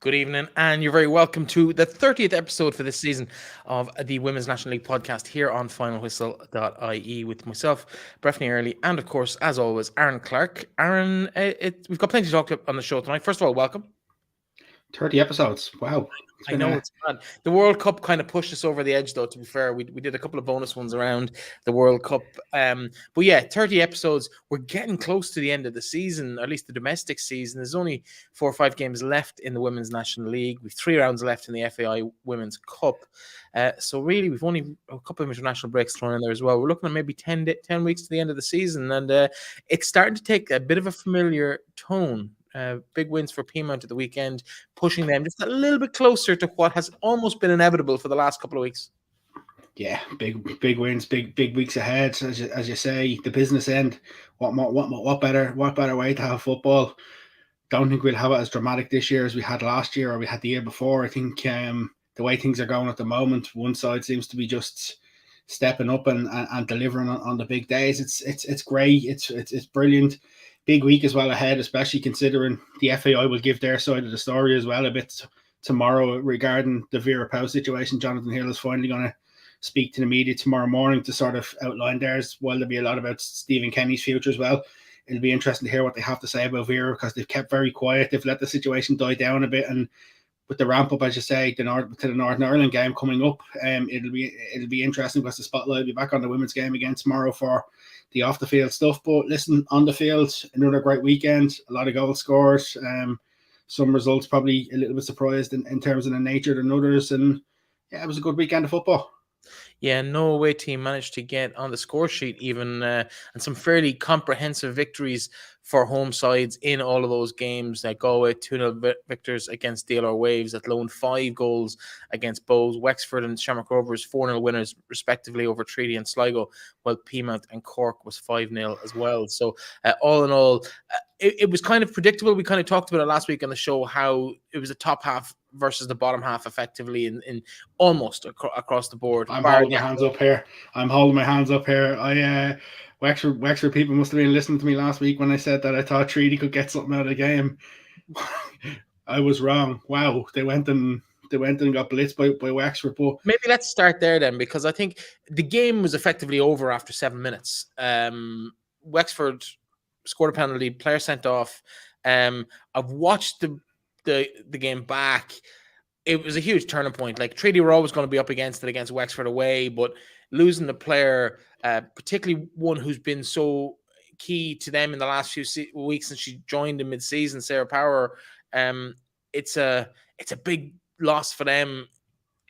Good evening, and you're very welcome to the 30th episode for this season of the Women's National League podcast here on finalwhistle.ie with myself, Breifne Earley, and of course, as always, Aaron Clarke. Aaron, we've got plenty to talk about on the show tonight. First of all, welcome. 30 episods. Wow. I know it's bad. The World Cup kind of pushed us over the edge, though, to be fair. We did a couple of bonus ones around the World Cup. But yeah, 30 episodes. We're getting close to the end of the season, or at least the domestic season. There's only 4 or 5 games left in the Women's National League. We've 3 rounds left in the FAI Women's Cup. So really, we've only a couple of international breaks thrown in there as well. We're looking at maybe 10 weeks to the end of the season. And it's starting to take a bit of a familiar tone. Big wins for Peamount at the weekend, pushing them just a little bit closer to what has almost been inevitable for the last couple of weeks. Yeah, big wins, big weeks ahead. As you say, the business end. What better way to have football? Don't think we'll have it as dramatic this year as we had last year or we had the year before. I think the way things are going at the moment, one side seems to be just stepping up and delivering on the big days. It's great. It's brilliant. Big week as well ahead, especially considering the FAI will give their side of the story as well a bit tomorrow regarding the Vera Pauw situation. Jonathan Hill is finally going to speak to the media tomorrow morning to sort of outline theirs, while there'll be a lot about Stephen Kenny's future as well. It'll be interesting to hear what they have to say about Vera, because they've kept very quiet. They've let the situation die down a bit, and with the ramp up, as you say, to the Northern Ireland game coming up, it'll be interesting because the spotlight will be back on the women's game again tomorrow for the off the field stuff. But listen, on the field, another great weekend, a lot of goals scored, some results probably a little bit surprised in terms of the nature than others, and yeah, it was a good weekend of football. Yeah, no away team managed to get on the score sheet even, and some fairly comprehensive victories for home sides in all of those games. Galway 2-0 victors against DLR Waves, that loaned 5 goals against Bows. Wexford and Shamrock Rovers 4-0 winners respectively over Treaty and Sligo, while Peamount and Cork was 5-0 as well. So all in all, it was kind of predictable. We kind of talked about it last week on the show, how it was a top half versus the bottom half effectively in almost across the board. I'm holding my hands up here. Wexford people must have been listening to me last week when I said that I thought Treaty could get something out of the game. I was wrong. Wow, they went and got blitzed by Wexford. But maybe let's start there then, because I think the game was effectively over after 7 minutes. Wexford scored a penalty, player sent off. I've watched the game back. It was a huge turning point. Like, Treaty were always going to be up against it against Wexford away, but losing the player, particularly one who's been so key to them in the last few weeks since she joined in mid-season, Sarah Power, it's a big loss for them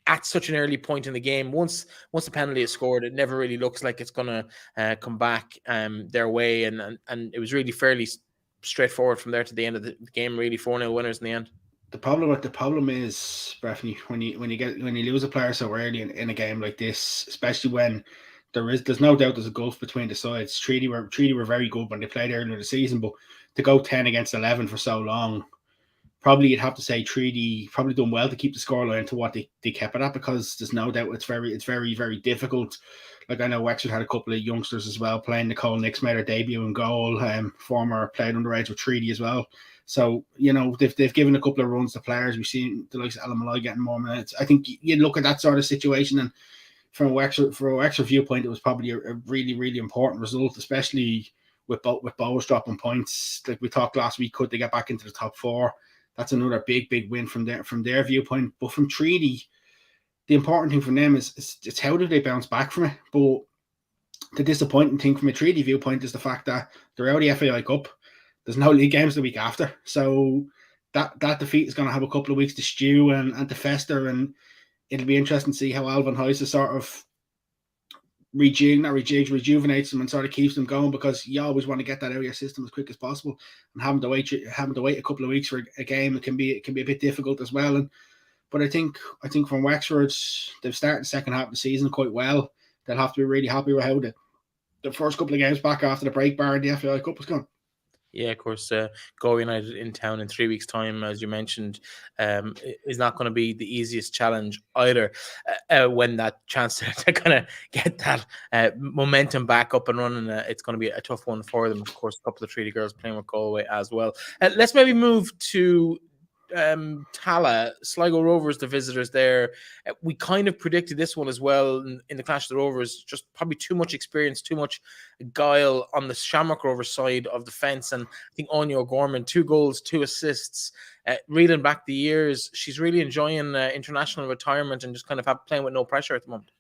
at such an early point in the game. Once the penalty is scored, it never really looks like it's going to come back their way, and it was really fairly straightforward from there to the end of the game. Really 4-0 winners in the end. The problem is, Breifne, when you lose a player so early in a game like this, especially when there's no doubt there's a gulf between the sides. Treaty were very good when they played earlier in the season, but to go 10 against 11 for so long, probably you'd have to say Treaty probably done well to keep the scoreline to what they kept it at, because there's no doubt it's very difficult. Like, I know Wexford had a couple of youngsters as well playing. Nicole Nix made her debut in goal. Former played underage with Treaty as well. So, you know, they've given a couple of runs to players. We've seen the likes of Ellen Malloy getting more minutes. I think you look at that sort of situation, and from a Wexford viewpoint, it was probably a really, really important result, especially with Bows dropping points. Like we talked last week, could they get back into the top 4? That's another big win from their viewpoint. But from Treaty, the important thing from them is how do they bounce back from it. But the disappointing thing from a Treaty viewpoint is the fact that they're out of the FAI Cup. There's no league games the week after. So that defeat is going to have a couple of weeks to stew and to fester, and it'll be interesting to see how Alvin Heiss sort of rejuvenates them and sort of keeps them going, because you always want to get that out of your system as quick as possible, and having to wait a couple of weeks for a game, it can be a bit difficult as well. But I think from Wexford, they've started the second half of the season quite well. They'll have to be really happy with how the first couple of games back after the break bar in the FAI Cup was gone. Yeah, of course, Galway United in town in 3 weeks' time, as you mentioned, is not going to be the easiest challenge either, when that chance to kind of get that momentum back up and running. It's going to be a tough one for them. Of course, a couple of Treaty girls playing with Galway as well. Let's maybe move to Tala, Sligo Rovers, the visitors there. We kind of predicted this one as well in the Clash of the Rovers. Just probably too much experience, too much guile on the Shamrock Rovers side of the fence. And I think Anya O'Gorman, 2 goals, 2 assists. Reeling back the years, she's really enjoying international retirement and just kind of playing with no pressure at the moment.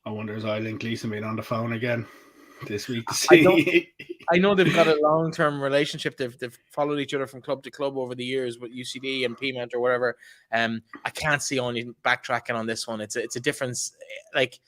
I wonder is Eileen Gleeson being on the phone again this week to see. I know they've got a long-term relationship. They've followed each other from club to club over the years with UCD and Peamount or whatever. I can't see Anya backtracking on this one. It's a difference. Like,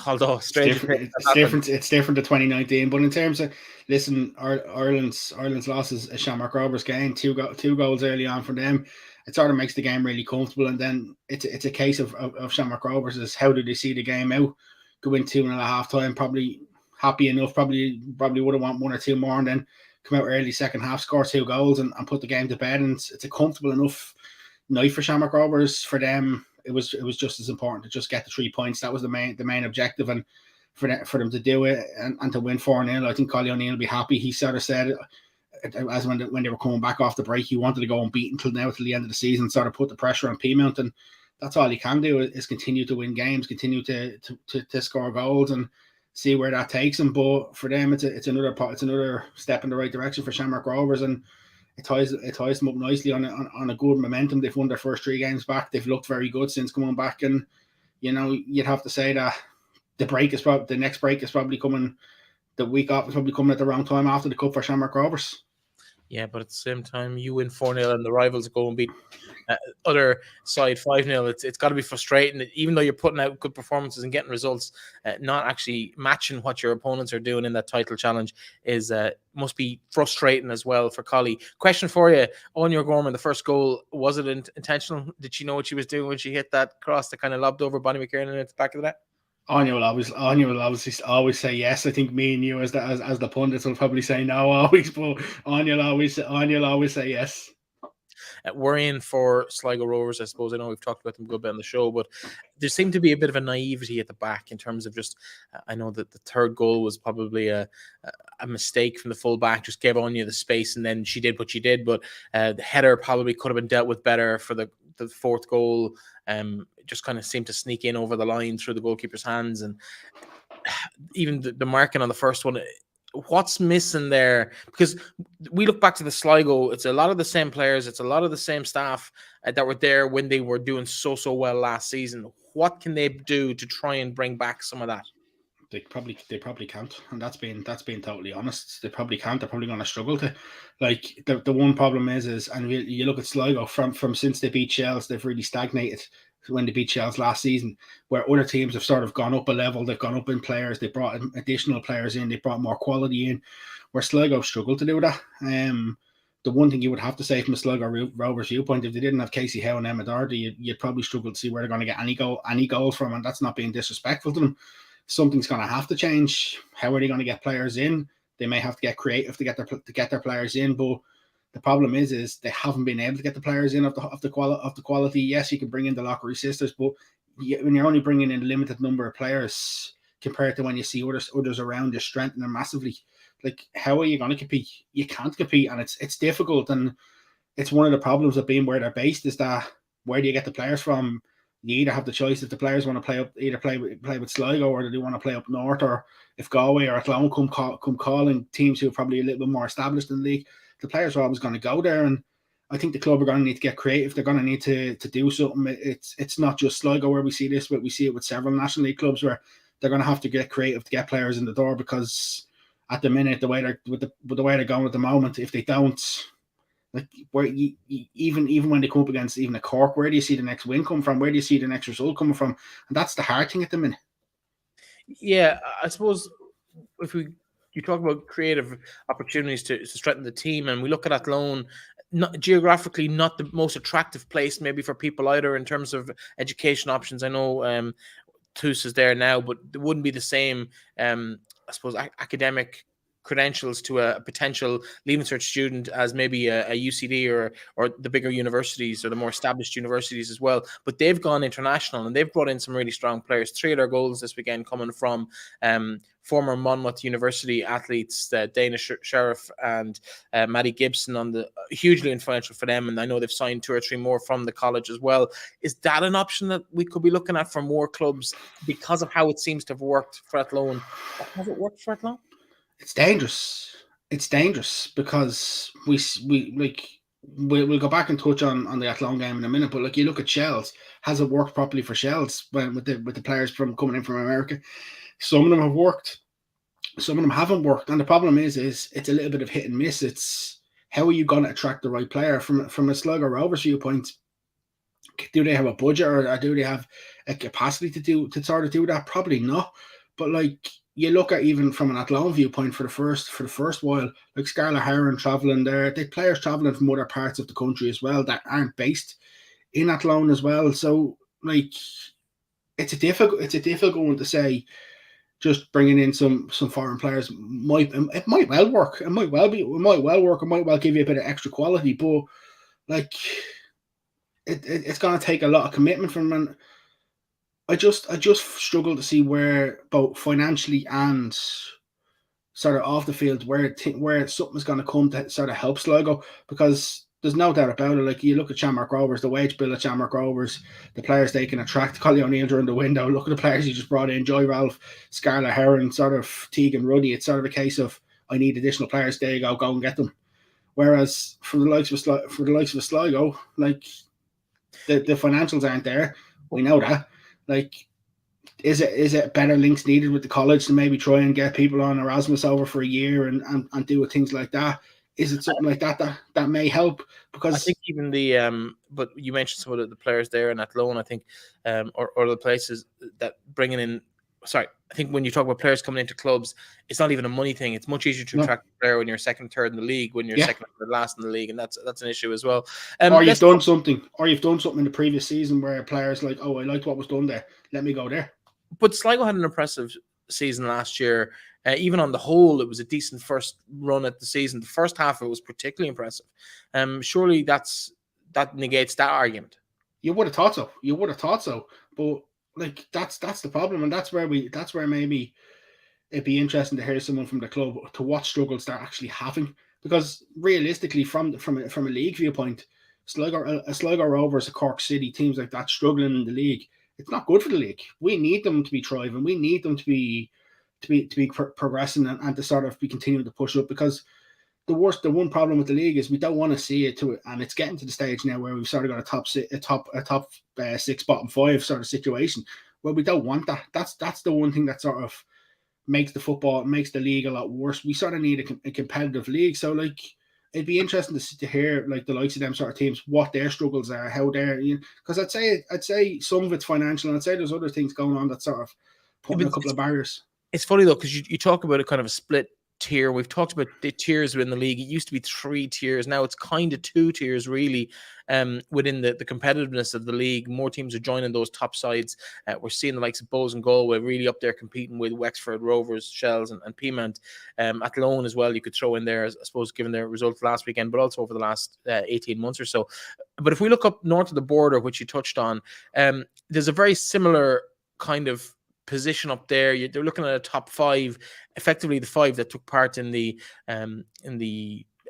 although it's different to 2019. But in terms of Ireland's losses a Shamrock Rovers game, two goals early on for them. It sort of makes the game really comfortable, and then it's a case of Shamrock Rovers is how do they see the game out? Go in 2.5 half time, probably happy enough, probably would have want 1 or 2 more, and then come out early second half, score 2 goals, and put the game to bed. And it's a comfortable enough night for Shamrock Rovers. For them, it was just as important to just get the 3 points. That was the main objective, and for them to do it and to win 4-0, I think Collie O'Neill will be happy. He sort of said, as when they were coming back off the break, he wanted to go unbeaten till the end of the season, sort of put the pressure on Peamount, and that's all he can do is continue to win games, continue to score goals, and see where that takes him. But for them, it's another step in the right direction for Shamrock Rovers, and it ties them up nicely on a good momentum. They've won their first 3 games back. They've looked very good since coming back, and you'd have to say that the next break is probably coming. The week off is probably coming at the wrong time after the cup for Shamrock Rovers. Yeah, but at the same time, you win 4-0 and the rivals go and beat other side 5-0. It's got to be frustrating, even though you're putting out good performances and getting results, not actually matching what your opponents are doing in that title challenge must be frustrating as well for Collie. Question for you, Anya O'Gorman, the first goal, was it intentional? Did she know what she was doing when she hit that cross that kind of lobbed over Bonnie McKiernan at the back of the net? Anya will obviously always say yes. I think me and you as the pundits will probably say no always, but Anya will always say yes. Worrying for Sligo Rovers, I suppose. I know we've talked about them a good bit on the show, but there seemed to be a bit of a naivety at the back in terms of just, I know that the third goal was probably a mistake from the full back, just gave Anya the space and then she did what she did, but the header probably could have been dealt with better for the fourth goal. Just kind of seemed to sneak in over the line through the goalkeeper's hands, and even the marking on the first one. What's missing there? Because we look back to the Sligo, it's a lot of the same players, it's a lot of the same staff that were there when they were doing so well last season. What can they do to try and bring back some of that? They probably can't, and that's being totally honest. They probably can't. They're probably going to struggle to. Like the one problem is, and you look at Sligo from since they beat Shells, they've really stagnated. When they beat Shells last season, where other teams have sort of gone up a level, they've gone up in players, they brought additional players in, they brought more quality in, where Sligo struggled to do that. The one thing you would have to say from a Sligo Rovers viewpoint, if they didn't have Casey Howe and Emma Doherty, you'd probably struggle to see where they're going to get any goals from, and that's not being disrespectful to them. Something's going to have to change. How are they going to get players in? They may have to get creative to get their players in, but the problem is they haven't been able to get the players in of the quality. Yes, you can bring in the Lockery sisters, but when you're only bringing in a limited number of players compared to when you see others around you strengthening massively, like how are you going to compete? You can't compete, and it's difficult. And it's one of the problems of being where they're based is that where do you get the players from? You either have the choice if the players want to play with Sligo, or do they want to play up north, or if Galway or Athlone come calling teams who are probably a little bit more established in the league. The players are always going to go there, and I think the club are going to need to get creative. They're going to need to do something. It's not just Sligo where we see this, but we see it with several National League clubs where they're going to have to get creative to get players in the door, because at the minute, the way they're going at the moment, if they don't, like where even when they come up against even a Cork, where do you see the next win come from? Where do you see the next result coming from? And that's the hard thing at the minute. Yeah, I suppose if you talk about creative opportunities to strengthen the team, and we look at Athlone, not geographically not the most attractive place maybe for people either in terms of education options. I know Toos is there now, but it wouldn't be the same I suppose academic credentials to a potential Leaving Cert student as maybe a UCD or the bigger universities or the more established universities as well. But they've gone international and they've brought in some really strong players. 3 of their goals this weekend coming from former Monmouth University athletes, Dana Sheriff and Maddie Gibson, on the hugely influential for them. And I know they've signed 2 or 3 more from the college as well. Is that an option that we could be looking at for more clubs because of how it seems to have worked for Athlone? Has it worked for Athlone? It's dangerous. It's dangerous because we'll go back and touch on the Athlone game in a minute. But like, you look at Shells, has it worked properly for Shells with the players from coming in from America? Some of them have worked, some of them haven't worked, and the problem is it's a little bit of hit and miss. It's how are you going to attract the right player from a Sligo Rovers viewpoint? Do they have a budget or do they have a capacity to sort of do that? Probably not. But like, you look at even from an Athlone viewpoint for the first while, like Scarlett Heron travelling there, they players travelling from other parts of the country as well that aren't based in Athlone as well. So like, it's a difficult one to say. Just bringing in some foreign players might well work. It might well work. It might well give you a bit of extra quality, but like, it's going to take a lot of commitment from them. And I just struggle to see where both financially and sort of off the field where something's going to come to sort of help Sligo, because there's no doubt about it. Like, you look at Shamrock Rovers, the wage bill at Shamrock Rovers, the players they can attract, Collie O'Neill during the window, look at the players you just brought in, Joy Ralph, Scarlett Heron, sort of Tegan Ruddy. It's sort of a case of, I need additional players, there you go and get them. Whereas for the likes of Sligo, like, the financials aren't there. We know that. Like, is it better links needed with the college to maybe try and get people on Erasmus over for a year and do things like that? Is it something like that may help? Because I think even the but you mentioned some of the players there in Athlone, I think, or the places that bringing in. Sorry, I think when you talk about players coming into clubs, it's not even a money thing. It's much easier to attract a player when you're second, third in the league, when you're second or last in the league, and that's an issue as well. Or you've done something in the previous season where players like, oh, I liked what was done there, let me go there. But Sligo had an impressive season last year. Even on the whole, it was a decent first run at the season. The first half, it was particularly impressive. Surely that negates that argument. You would have thought so. But like, that's the problem, and that's where maybe it'd be interesting to hear someone from the club to what struggles they're actually having. Because realistically, from a league viewpoint, Sligo Rovers, a Cork City, teams like that struggling in the league, it's not good for the league. We need them to be thriving. We need them to be progressing and to sort of be continuing to push up, because the one problem with the league is we don't want to see it to it, and it's getting to the stage now where we've sort of got a top 6, bottom 5 sort of situation where we don't want that. That's the one thing that sort of makes the league a lot worse. We sort of need a competitive league. So like, it'd be interesting to hear like the likes of them sort of teams, what their struggles are, how they're, because I'd say some of it's financial, and I'd say there's other things going on that sort of putting a couple of barriers. It's funny though, because you talk about a kind of a split tier. We've talked about the tiers within the league. It used to be 3 tiers. Now it's kind of 2 tiers really. Within the competitiveness of the league, more teams are joining those top sides. We're seeing the likes of Bows and Galway really up there competing with Wexford, Rovers, Shells, and Peamount. Athlone as well, you could throw in there, I suppose, given their results last weekend, but also over the last 18 months or so. But if we look up north of the border, which you touched on, there's a very similar kind of position up there. They're looking at a top 5, effectively the 5 that took part in the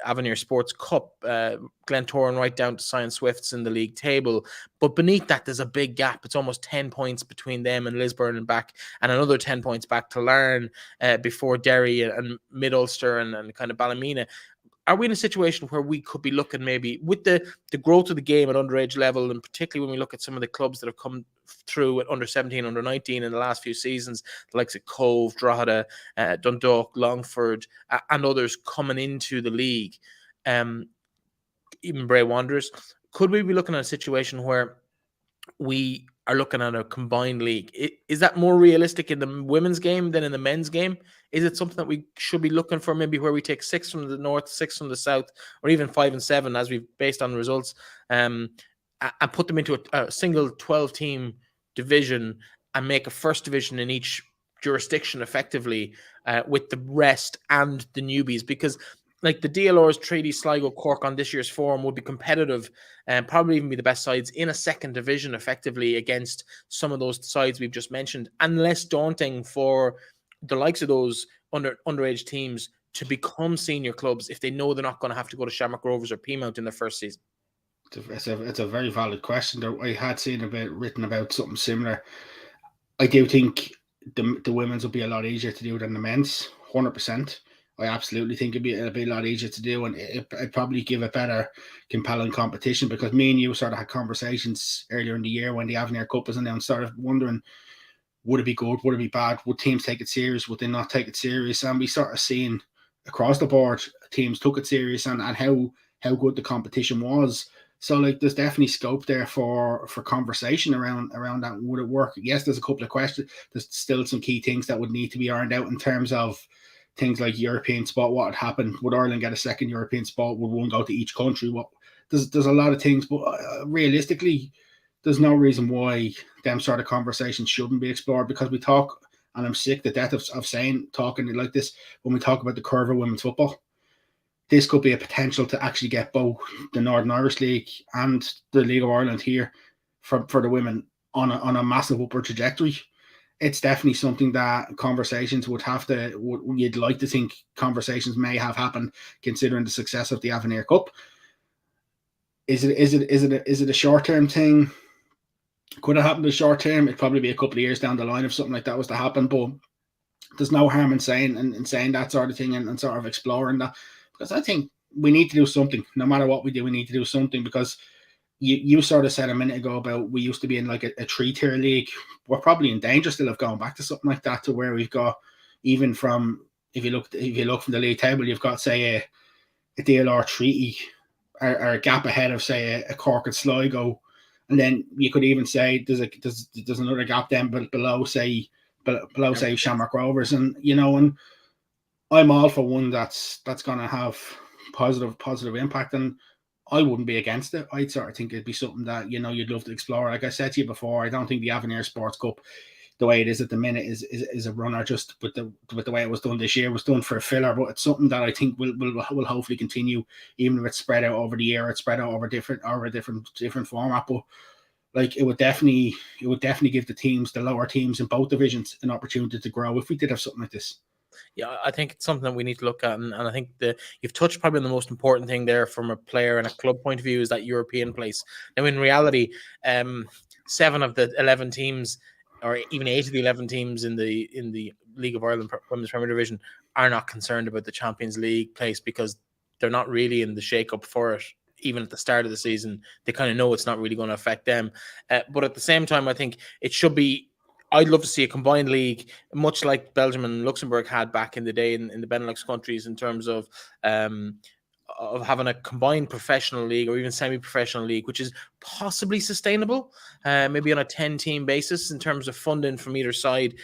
Avenir Sports Cup, Glentoran right down to Science Swifts in the league table. But beneath that, there's a big gap. It's almost 10 points between them and Lisburn and back, and another 10 points back to Larne before Derry and Mid-Ulster and kind of Ballymena. Are we in a situation where we could be looking maybe with the growth of the game at underage level, and particularly when we look at some of the clubs that have come through at under 17, under 19 in the last few seasons, the likes of Cove, Drogheda, Dundalk, Longford, and others coming into the league, even Bray Wanderers, could we be looking at a situation where we are looking at a combined league? Is that more realistic in the women's game than in the men's game? Is it something that we should be looking for, maybe where we take 6 from the north, 6 from the south, or even 5 and 7 as we've based on the results, and put them into a single 12-team division and make a first division in each jurisdiction effectively with the rest and the newbies, because like the DLRs, Treaty, Sligo, Cork on this year's form would be competitive and probably even be the best sides in a second division effectively against some of those sides we've just mentioned, and less daunting for the likes of those underage teams to become senior clubs if they know they're not going to have to go to Shamrock Rovers or Peamount in their first season. It's a very valid question. I had seen a bit written about something similar. I do think the women's will be a lot easier to do than the men's, 100%. I absolutely think it'd be a lot easier to do, and it'd probably give a better compelling competition, because me and you sort of had conversations earlier in the year when the Avenir Cup was announced, sort of wondering, would it be good, would it be bad, would teams take it serious, would they not take it serious? And we sort of seen across the board teams took it serious, and how good the competition was. So like there's definitely scope there for conversation around that. Would it work? Yes, there's a couple of questions. There's still some key things that would need to be ironed out in terms of things like European spot. What would happen? Would Ireland get a second European spot? Would one go to each country? What there's a lot of things, but realistically, there's no reason why them sort of conversations shouldn't be explored, because we talk, and I'm sick to death of saying talking like this when we talk about the curve of women's football. This could be a potential to actually get both the Northern Irish League and the League of Ireland here for the women on a massive upward trajectory. It's definitely something that conversations you'd like to think conversations may have happened, considering the success of the Avenir Cup. Is it a short-term thing? Could it happen in the short term? It'd probably be a couple of years down the line if something like that was to happen, but there's no harm in saying that sort of thing and sort of exploring that. Because I think we need to do something. No matter what we do, we need to do something, because you sort of said a minute ago about we used to be in like a 3-tier league. We're probably in danger still of going back to something like that, to where we've got, even from, if you look from the league table, you've got, say, a DLR Treaty or a gap ahead of, say, a Cork and Sligo, and then you could even say there's another gap then below say Shamrock Rovers, and and I'm all for one that's going to have positive impact, and I wouldn't be against it. I'd sort of think it'd be something that you'd love to explore. Like I said to you before, I don't think the Avenir Sports Cup, the way it is at the minute, is a runner. Just with the way it was done this year, was done for a filler, but it's something that I think will hopefully continue, even if it's spread out over the year, it's spread out over different format. But like it would definitely give the lower teams in both divisions an opportunity to grow if we did have something like this. Yeah, I think it's something that we need to look at, and I think you've touched probably on the most important thing there from a player and a club point of view, is that European place. Now, in reality, 7 of the 11 teams, or even 8 of the 11 teams in the League of Ireland Women's Premier Division, are not concerned about the Champions League place, because they're not really in the shake-up for it. Even at the start of the season, they kind of know it's not really going to affect them. But at the same time, I think it should be. I'd love to see a combined league, much like Belgium and Luxembourg had back in the day in the Benelux countries, in terms of having a combined professional league or even semi-professional league, which is possibly sustainable, maybe on a 10-team basis in terms of funding from either side.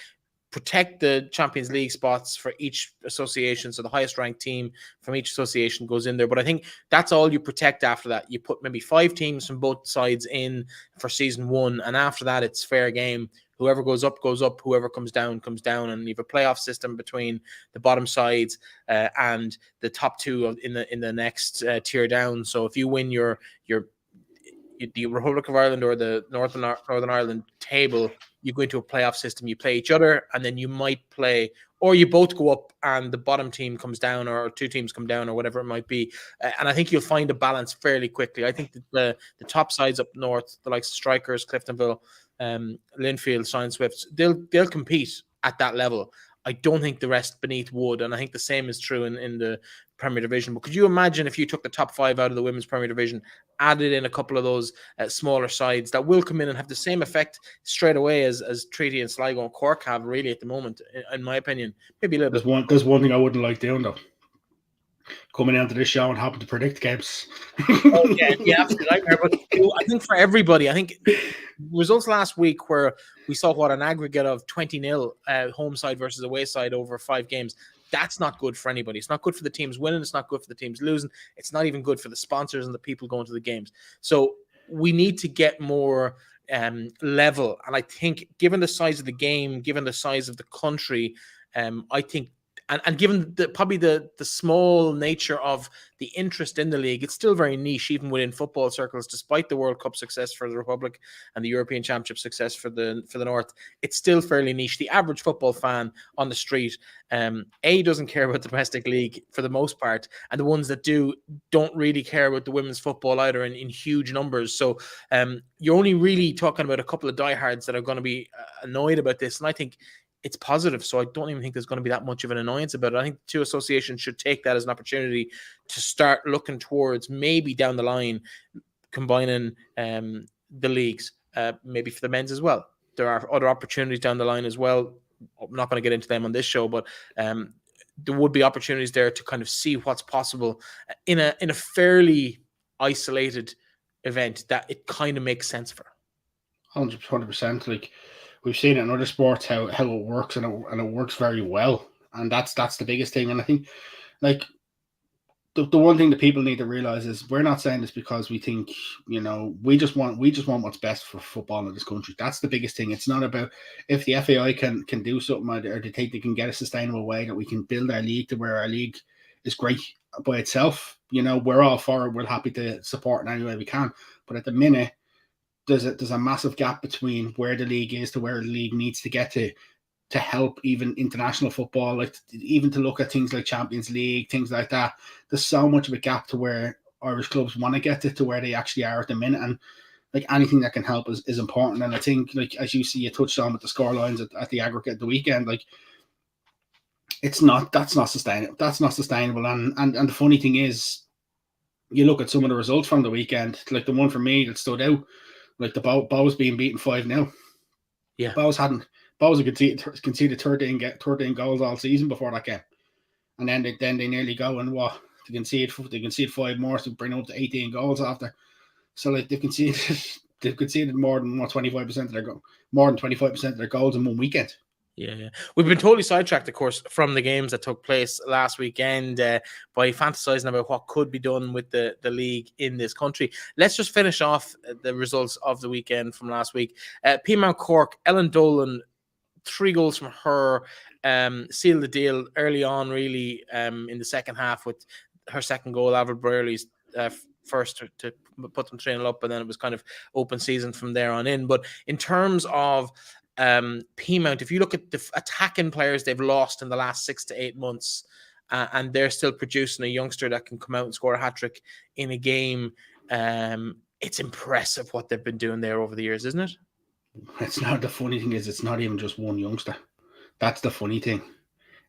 Protect the Champions League spots for each association, so the highest ranked team from each association goes in there. But I think that's all you protect after that. You put maybe 5 teams from both sides in for season 1, and after that it's fair game. Whoever goes up, goes up. Whoever comes down, and you have a playoff system between the bottom sides and the top 2 in the next tier down. So if you win the Republic of Ireland or the Northern Ireland table, you go into a playoff system, you play each other, and then you might play, or you both go up and the bottom team comes down, or 2 teams come down, or whatever it might be. And I think you'll find a balance fairly quickly. I think that the top sides up north, the likes of Strikers, Cliftonville, Linfield, Science Swifts, they'll compete at that level. I don't think the rest beneath would, and I think the same is true in the Premier Division. But could you imagine if you took the top 5 out of the Women's Premier Division, added in a couple of those smaller sides that will come in and have the same effect straight away as Treaty and Sligo and Cork have really at the moment, in my opinion? Maybe a little bit. There's one thing I wouldn't like doing, though. Coming into this show and having to predict games. Oh, yeah, absolutely. But I think for everybody, I think results last week where we saw an aggregate of 20-0 home side versus away side over 5 games. That's not good for anybody. It's not good for the teams winning. It's not good for the teams losing. It's not even good for the sponsors and the people going to the games. So we need to get more level. And I think, given the size of the game, given the size of the country, I think, and given probably the small nature of the interest in the league, it's still very niche, even within football circles. Despite the World Cup success for the Republic and the European Championship success for the North, it's still fairly niche. The average football fan on the street, doesn't care about the domestic league for the most part, and the ones that do don't really care about the women's football either in huge numbers. So you're only really talking about a couple of diehards that are going to be annoyed about this, and I think it's positive. So I don't even think there's going to be that much of an annoyance about it. I think the two associations should take that as an opportunity to start looking towards maybe down the line combining the leagues, maybe for the men's as well. There are other opportunities down the line as well. I'm not going to get into them on this show, but there would be opportunities there to kind of see what's possible in a fairly isolated event that it kind of makes sense for. 100%. Like, we've seen it in other sports how it works, and it works very well, and that's the biggest thing. And I think, like, the one thing that people need to realize is we're not saying this because we think, we just want what's best for football in this country. That's the biggest thing. It's not about if the FAI can do something, or they think they can get a sustainable way that we can build our league to where our league is great by itself. We're all for it. We're happy to support in any way we can. But at the minute, there's a massive gap between where the league is to where the league needs to get to help even international football, like even to look at things like Champions League, things like that. There's so much of a gap to where Irish clubs want to get to where they actually are at the minute, and like anything that can help is important. And I think, like, as you see, you touched on with the scorelines at the aggregate the weekend, like, that's not sustainable. That's not sustainable. And the funny thing is, you look at some of the results from the weekend, like the one for me that stood out, like the Bows being beaten 5-0. Yeah, Bows had conceded 13 goals all season before that game, and then they nearly go and they concede 5 more to bring up to 18 goals after. So, like, they've conceded more than 25% of their goals in one weekend. Yeah. We've been totally sidetracked, of course, from the games that took place last weekend by fantasizing about what could be done with the league in this country. Let's just finish off the results of the weekend from last week. Peamount Cork, Ellen Dolan, 3 goals from her, sealed the deal early on, really, in the second half with her second goal, Avril Brearley's first to put them 3-0 up, and then it was kind of open season from there on in. But in terms of Peamount, if you look at the attacking players they've lost in the last 6 to 8 months, and they're still producing a youngster that can come out and score a hat-trick in a game, it's impressive what they've been doing there over the years, isn't it? It's not. The funny thing is, it's not even just one youngster. That's the funny thing.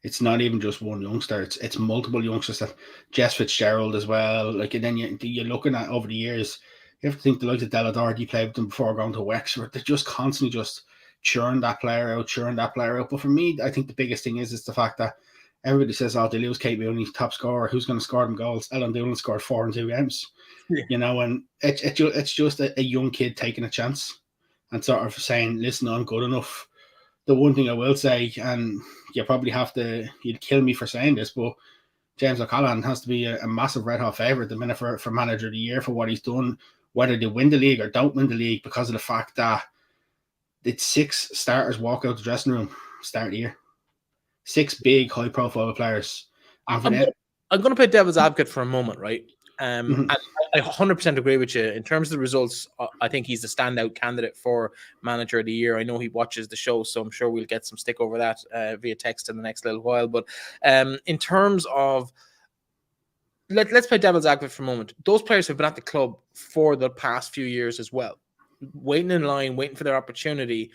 It's not even just one youngster. It's multiple youngsters. That Jess Fitzgerald as well. Like, and then you're looking at over the years. You have to think the likes of Della Doherty played with them before going to Wexford. They just constantly just churn that player out. But for me, I think the biggest thing is the fact that everybody says, "Oh, they lose Kate Mooney, top scorer. Who's going to score them goals?" Ellen Doolan scored 4 in 2 games. Yeah. And it's just a young kid taking a chance and sort of saying, "Listen, I'm good enough." The one thing I will say, and you probably you'd kill me for saying this, but James O'Callaghan has to be a massive red hot favourite at the minute for manager of the year for what he's done, whether they win the league or don't win the league, because of the fact that it's 6 starters walk out the dressing room start of the year. 6 big high profile players. I'm going to play devil's advocate for a moment, right? Mm-hmm. I 100% agree with you. In terms of the results, I think he's the standout candidate for manager of the year. I know he watches the show, so I'm sure we'll get some stick over that via text in the next little while. But in terms of, let's play devil's advocate for a moment. Those players have been at the club for the past few years as well, waiting in line, waiting for their opportunity.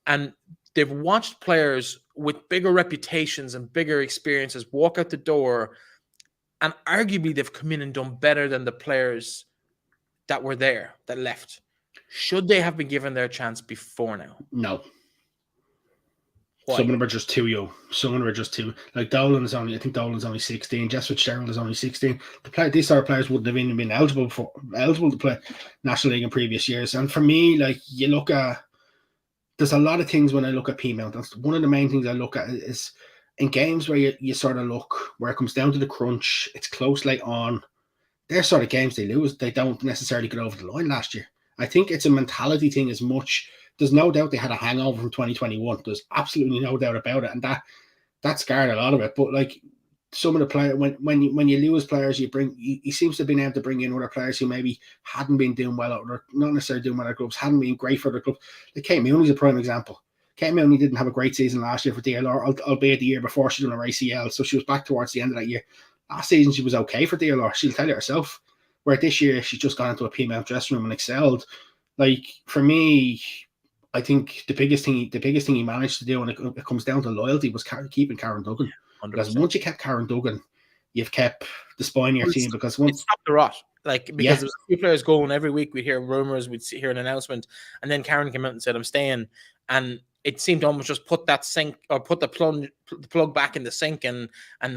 And they've watched players with bigger reputations and bigger experiences walk out the door, and arguably they've come in and done better than the players that were there, that left. Should they have been given their chance before now? No. Why? Some of them are just too young. Some of them are just too... Like, Dolan's only 16. Jess Fitzgerald is only 16. These sort of players wouldn't have even been eligible to play National League in previous years. And for me, like, you look at... There's a lot of things when I look at Peamount. That's one of the main things I look at is in games where you sort of look, where it comes down to the crunch, it's close late on. They're sort of games they lose. They don't necessarily get over the line last year. I think it's a mentality thing as much. There's no doubt they had a hangover from 2021. There's absolutely no doubt about it, and that scarred a lot of it. But like some of the players, when you lose players, he seems to have been able to bring in other players who maybe hadn't been doing well, or not necessarily doing well at clubs, hadn't been great for the club. Like Kate Mooney's a prime example. Kate Mooney didn't have a great season last year for DLR, albeit the year before she done her ACL, so she was back towards the end of that year. Last season she was okay for DLR. She'll tell you herself. Where this year she's just gone into a Peamount dressing room and excelled. Like for me, I think the biggest thing he managed to do when it comes down to loyalty was keeping Karen Duggan. 100%. Because once you kept Karen Duggan, you've kept the spine of your team. Because once it stopped the rot, because there was a few players going every week. We'd hear rumors, we'd hear an announcement, and then Karen came out and said, "I'm staying," and it seemed to almost just put that sink or put the plug back in the sink, and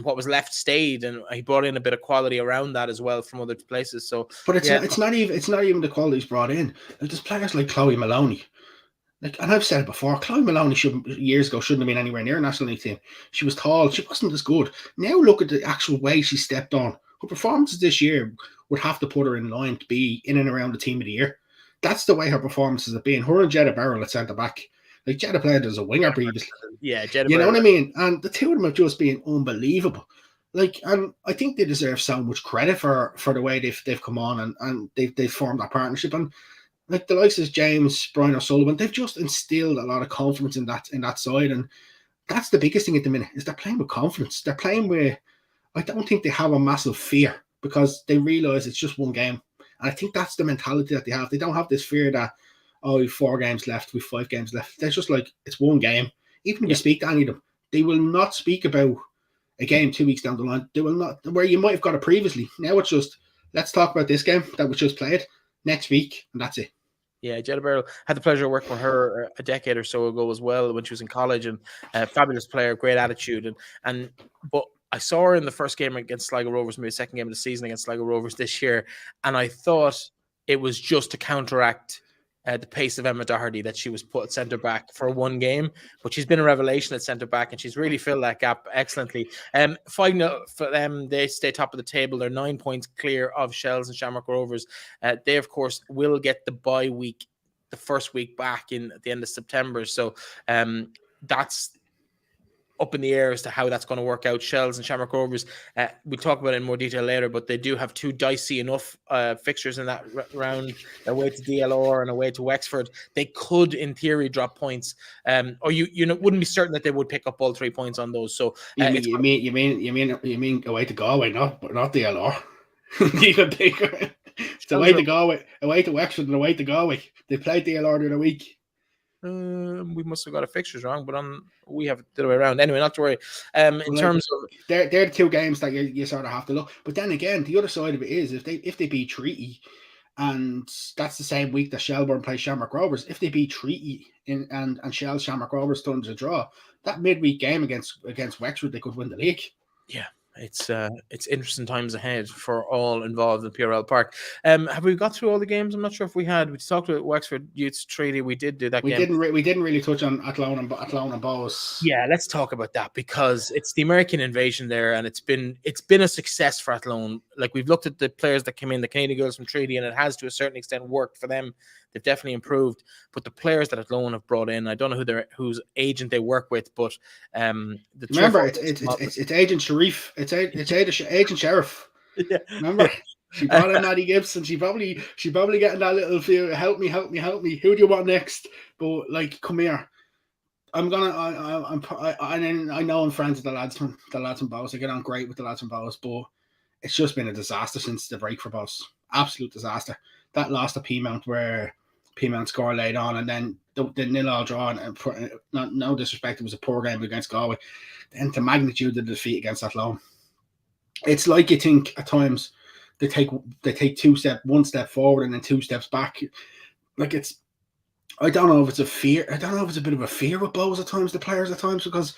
what was left stayed. And he brought in a bit of quality around that as well from other places. So, but it's not even the qualities brought in. Like there's players like Chloe Maloney. Like, and I've said it before, Chloe Maloney years ago shouldn't have been anywhere near a national league team. She was tall, she wasn't as good. Now look at the actual way she stepped on. Her performances this year would have to put her in line to be in and around the team of the year. That's the way her performances have been. Her and Jetta Barrell at centre back. Like Jetta played as a winger previously. Yeah, Jetta you know what I mean? And the two of them have just been unbelievable. Like, and I think they deserve so much credit for the way they've come on and they've formed that partnership. And like the likes of James, Brian O'Sullivan, they've just instilled a lot of confidence in that side. And that's the biggest thing at the minute, is they're playing with confidence. They're playing with, I don't think they have a massive fear, because they realise it's just one game. And I think that's the mentality that they have. They don't have this fear that, oh, we've 4 games left, we've 5 games left. They're just like, it's one game. Even if you speak to any of them, they will not speak about a game 2 weeks down the line. They will not, where you might have got it previously. Now it's just, let's talk about this game that was just played next week, and that's it. Yeah, Jetta Barrell, had the pleasure of working with her a decade or so ago as well when she was in college, and fabulous player, great attitude, but I saw her in the first game against Sligo Rovers, maybe the second game of the season against Sligo Rovers this year, and I thought it was just to counteract the pace of Emma Doherty that she was put at centre back for one game, but she's been a revelation at centre back, and she's really filled that gap excellently. 5-0 for them, they stay top of the table. They're 9 points clear of Shells and Shamrock Rovers. They, of course, will get the bye week, the first week back at the end of September. So that's up in the air as to how that's going to work out. Shells and Shamrock Rovers, we'll talk about it in more detail later, but they do have 2 dicey enough fixtures in that round, away to DLR and away to Wexford. They could, in theory, drop points, or you wouldn't be certain that they would pick up all 3 points on those. So you mean away to Galway, not DLR. Even bigger. It's away to Galway, away to Wexford, and away to Galway. They played DLR the other week. We must have got the fixtures wrong, but we have it the other way around. Anyway, not to worry. Terms of they're the 2 games that you sort of have to look. But then again, the other side of it is if they beat Treaty, and that's the same week that Shelbourne plays Shamrock Rovers. If they beat Treaty and Shell Shamrock Rovers turns a draw, that midweek game against Wexford, they could win the league. Yeah. It's interesting times ahead for all involved in PRL Park. Have we got through all the games? I'm not sure if we had. We talked about Wexford Youths Treaty. We did do that. We didn't really touch on Athlone and Bows. Yeah, let's talk about that, because it's the American invasion there, and it's been a success for Athlone. Like, we've looked at the players that came in, the Canadian girls from Treaty, and it has to a certain extent worked for them. They've definitely improved, but the players that Athlone have brought in, I don't know whose agent they work with, but remember, it's Agent Sharif. It's Agent Sheriff. Yeah. Remember, she brought in Maddie Gibson. She probably getting that little feel. Help me. Who do you want next? But like, come here. I know I'm friends with the lads from Bows. I get on great with the lads from Bows, but it's just been a disaster since the break for Bows. Absolute disaster. That loss to Peamount, where Peamount score late on, and then the 0-0 draw, and no disrespect, it was a poor game against Galway. Then the magnitude of the defeat against Athlone. It's like you think at times they take one step forward and then 2 steps back. Like, it's, I don't know if it's a fear. I don't know if it's a bit of a fear with Bows at times, the players at times, because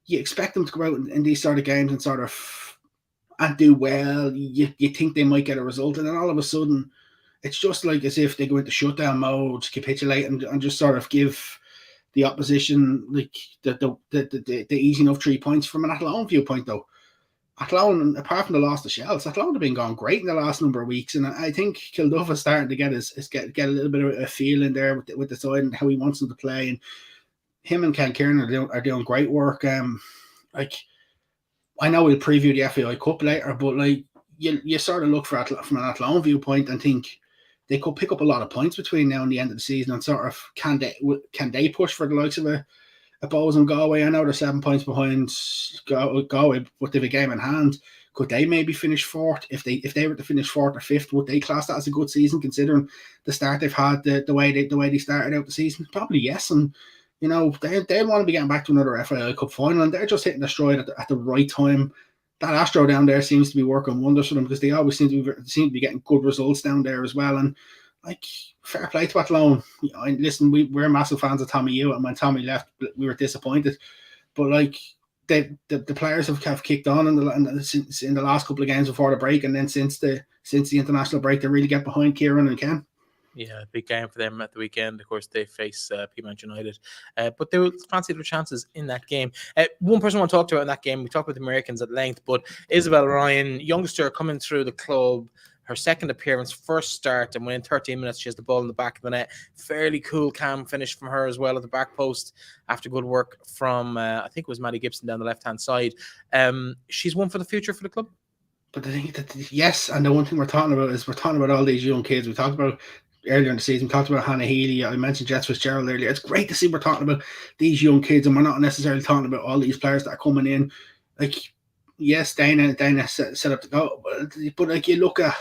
you expect them to go out in these sort of games and sort of and do well. You think they might get a result, and then all of a sudden, it's just like as if they go into shutdown mode, capitulate, and just sort of give the opposition like the easy enough 3 points from an Athlone viewpoint, though. Athlone, apart from the loss to Shells, Athlone have been going great in the last number of weeks, and I think Kilduff is starting to get get a little bit of a feel in there with the side and how he wants them to play. And him and Ken Kieran are doing great work. Like I know we'll preview the FAI Cup later, but like you sort of look for from an Athlone viewpoint and think they could pick up a lot of points between now and the end of the season, and sort of can they push for the likes of a Bowes and Galway? I know they're 7 points behind Galway, but they've a game in hand. Could they maybe finish fourth? If they were to finish fourth or fifth, would they class that as a good season considering the start they've had, the way they started out the season? Probably yes, and you know they'll want to be getting back to another FAI Cup final, and they're just hitting the stride at the right time. That Astro down there seems to be working wonders for them because they always seem to be getting good results down there as well. And like fair play to Athlone. Listen, we're massive fans of Tommy Hewitt, and when Tommy left, we were disappointed. But like the players have kicked on in the last couple of games before the break, and then since the international break, they really get behind Kieran and Ken. Yeah, big game for them at the weekend. Of course, they face Peamount United, but they will fancy their chances in that game. One person I want to talk to in that game, we talked about the Americans at length, but Isabel Ryan, youngster coming through the club, her second appearance, first start, and within 13 minutes, she has the ball in the back of the net. Fairly cool, calm finish from her as well at the back post after good work from, I think it was Maddie Gibson down the left-hand side. She's one for the future for the club. But I think that, yes, and the one thing we're talking about all these young kids. We talked about earlier in the season, we talked about Hannah Healy. I mentioned Jess Fitzgerald earlier. It's great to see we're talking about these young kids, and we're not necessarily talking about all these players that are coming in. Like, yes, Dana set up to go, but like you look at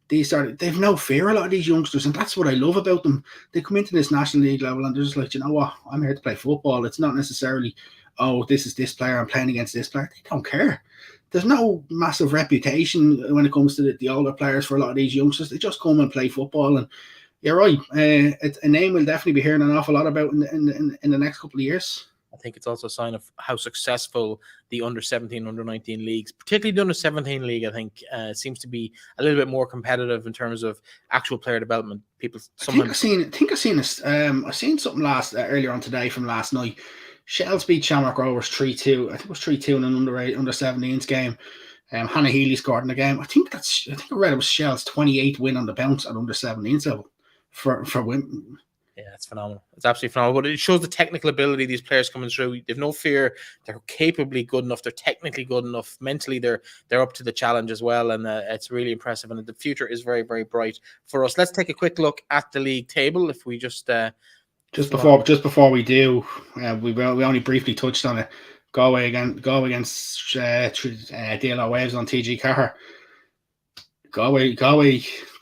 they've no fear, a lot of these youngsters, and that's what I love about them. They come into this National League level and they're just like, you know what, I'm here to play football. It's not necessarily, oh, this is this player, I'm playing against this player. They don't care. There's no massive reputation when it comes to the older players for a lot of these youngsters. They just come and play football, and you're right. It's a name we'll definitely be hearing an awful lot about in the next couple of years. I think it's also a sign of how successful the under-17, under-19 leagues, particularly the under-17 league, I think seems to be a little bit more competitive in terms of actual player development. People, I've seen something earlier on today from last night. Shells beat Shamrock Rovers 3-2. I think it was 3-2 in an under-17s game. Hannah Healy scored in the game. I think I read it was Shells' 28th win on the bounce at under-17s level for women. Yeah, it's phenomenal. It's absolutely phenomenal. But it shows the technical ability of these players coming through. They've no fear. They're capably good enough. They're technically good enough. Mentally, they're up to the challenge as well. And it's really impressive. And the future is very, very bright for us. Let's take a quick look at the league table. If we just before we do, we only briefly touched on it. Galway against LOIWomen on TG Carr. Galway,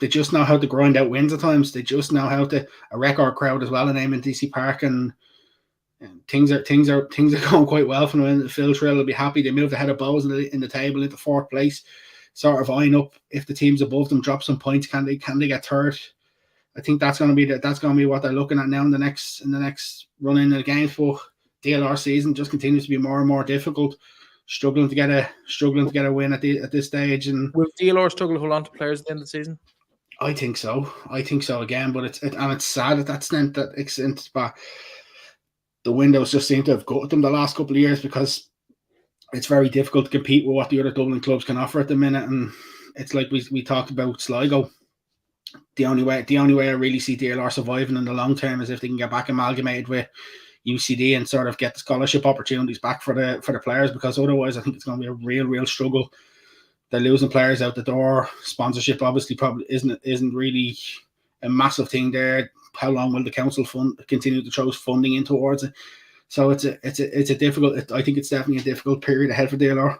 they just know how to grind out wins at times. They just know how to a record crowd as well in DC Park, and things are going quite well for them. Phil Trill will be happy. They moved ahead of Bowes in the table into fourth place, sort of eyeing up if the teams above them drop some points. Can they get third? I think that's going to be what they're looking at now in the next run in the games. But DLR season just continues to be more and more difficult. Struggling to get a win at this stage. And will DLR struggle to hold on to players at the end of the season? I think so again, but it's sad at that extent but the windows just seem to have gutted them the last couple of years, because it's very difficult to compete with what the other Dublin clubs can offer at the minute. And it's like we talked about Sligo. The only way I really see DLR surviving in the long term is if they can get back amalgamated with UCD and sort of get the scholarship opportunities back for the players, because otherwise I think it's going to be a real struggle. They're losing players out the door. Sponsorship obviously probably isn't really a massive thing there. How long will the council continue to throw funding in towards it? So it's a difficult. I think it's definitely a difficult period ahead for DLR.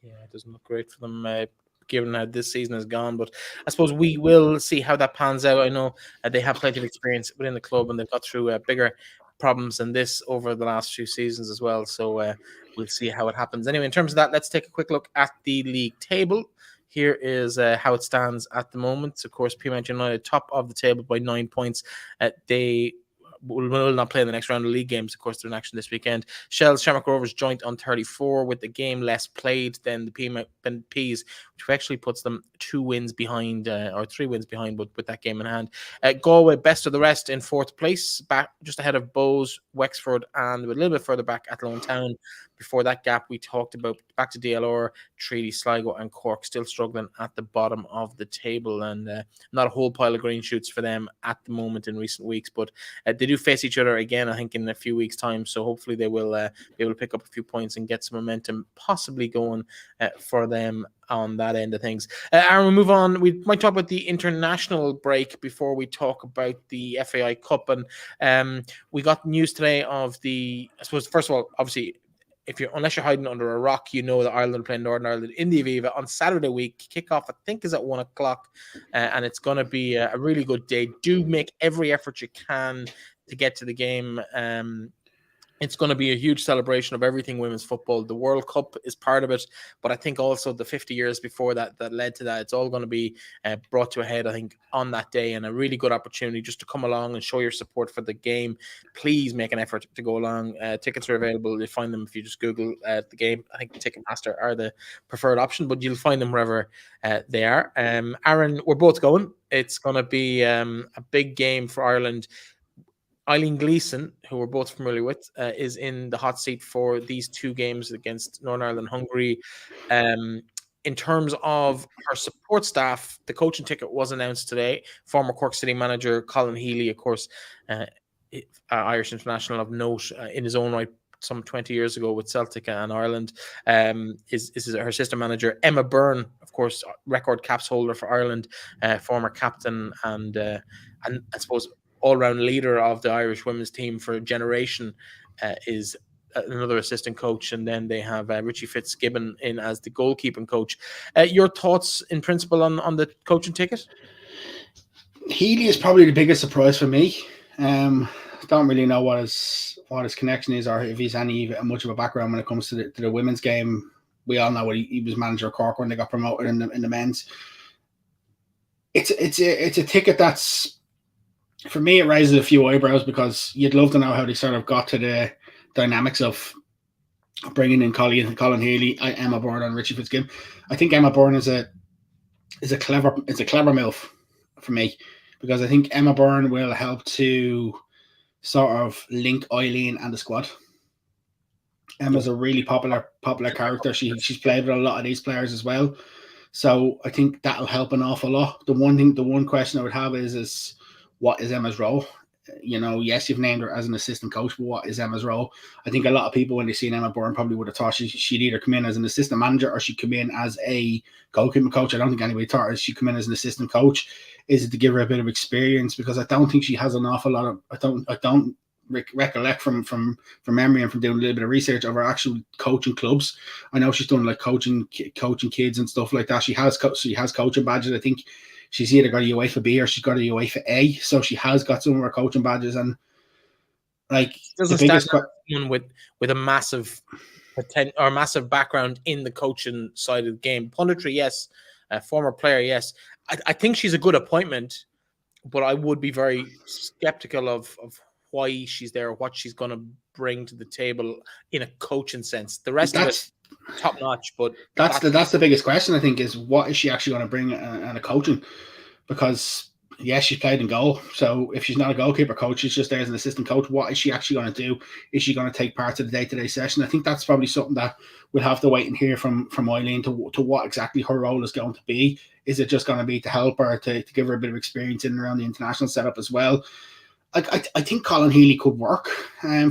Yeah, it doesn't look great for them, given how this season has gone. But I suppose we will see how that pans out. I know they have plenty of experience within the club, and they've got through bigger problems than this over the last few seasons as well. So we'll see how it happens. Anyway, in terms of that, let's take a quick look at the league table. Here is how it stands at the moment. Of course, Peamount United top of the table by 9 points. They will not play in the next round of league games. Of course, they're in action this weekend. Shells, Shamrock Rovers joint on 34 with the game less played than the Peas, which actually puts them 2 wins behind or 3 wins behind, but with that game in hand. Galway, best of the rest in 4th place, back just ahead of Bowes, Wexford, and a little bit further back Athlone Town. Before that gap, we talked about back to DLR, Treaty, Sligo, and Cork still struggling at the bottom of the table, and not a whole pile of green shoots for them at the moment in recent weeks. But they do face each other again, I think, in a few weeks' time. So hopefully they will be able to pick up a few points and get some momentum possibly going for them on that end of things. Aaron, we'll move on. We might talk about the international break before we talk about the FAI Cup. And we got news today of I suppose, first of all, obviously, unless you're hiding under a rock, you know that Ireland playing Northern Ireland in the Aviva on Saturday week. Kickoff, I think, is at 1 o'clock, and it's going to be a really good day. Do make every effort you can to get to the game. It's going to be a huge celebration of everything women's football. The World Cup is part of it, but I think also the 50 years before that led to that. It's all going to be brought to a head, I think, on that day, and a really good opportunity just to come along and show your support for the game. Please make an effort to go along. Tickets are available. You'll find them if you just Google the game. I think Ticketmaster are the preferred option, but you'll find them wherever they are. Aaron, we're both going. It's going to be a big game for Ireland. Eileen Gleeson, who we're both familiar with, is in the hot seat for these two games against Northern Ireland and Hungary. In terms of her support staff, the coaching ticket was announced today. Former Cork City manager Colin Healy, of course, Irish international of note in his own right, some 20 years ago with Celtic and Ireland, is her assistant manager. Emma Byrne, of course, record caps holder for Ireland, former captain and I suppose all-round leader of the Irish women's team for a generation, is another assistant coach. And then they have Richie Fitzgibbon in as the goalkeeping coach. Your thoughts in principle on the coaching ticket? Healy is probably the biggest surprise for me. Don't really know what his connection is, or if he's any much of a background when it comes to the women's game. We all know he was manager of Cork when they got promoted in the men's. It's a ticket that's, for me, it raises a few eyebrows, because you'd love to know how they sort of got to the dynamics of bringing in Colin Healy, Emma Byrne, and Richie Fitzgibbon. I think Emma Byrne is a clever MILF for me, because I think Emma Byrne will help to sort of link Eileen and the squad. Emma's a really popular character. She's played with a lot of these players as well, so I think that'll help an awful lot. The one question I would have is what is Emma's role? Yes, you've named her as an assistant coach, but what is Emma's role? I think a lot of people, when they seen Emma Byrne, probably would have thought she'd either come in as an assistant manager or she'd come in as a goalkeeping coach. I don't think anybody thought she'd come in as an assistant coach. Is it to give her a bit of experience? Because I don't think she has an awful lot of. I don't recollect from memory and from doing a little bit of research of her actual coaching clubs. I know she's done like coaching kids and stuff like that. She has coaching badges. I think she's either got a UEFA B or she's got a UEFA A, so she has got some of her coaching badges. And like, doesn't stand someone with a massive potential or massive background in the coaching side of the game. Punditry, yes. Former player, yes. I think she's a good appointment, but I would be very skeptical of why she's there, what she's going to bring to the table in a coaching sense. The rest of it, top notch, but that's the biggest question, I think, is what is she actually going to bring in a coaching? Because yes, she's played in goal, so if she's not a goalkeeper coach, she's just there as an assistant coach. What is she actually going to do? Is she going to take part of the day-to-day session? I think that's probably something that we'll have to wait and hear from Eileen to what exactly her role is going to be. Is it just going to be to help her, to give her a bit of experience in and around the international setup as well? I think Colin Healy could work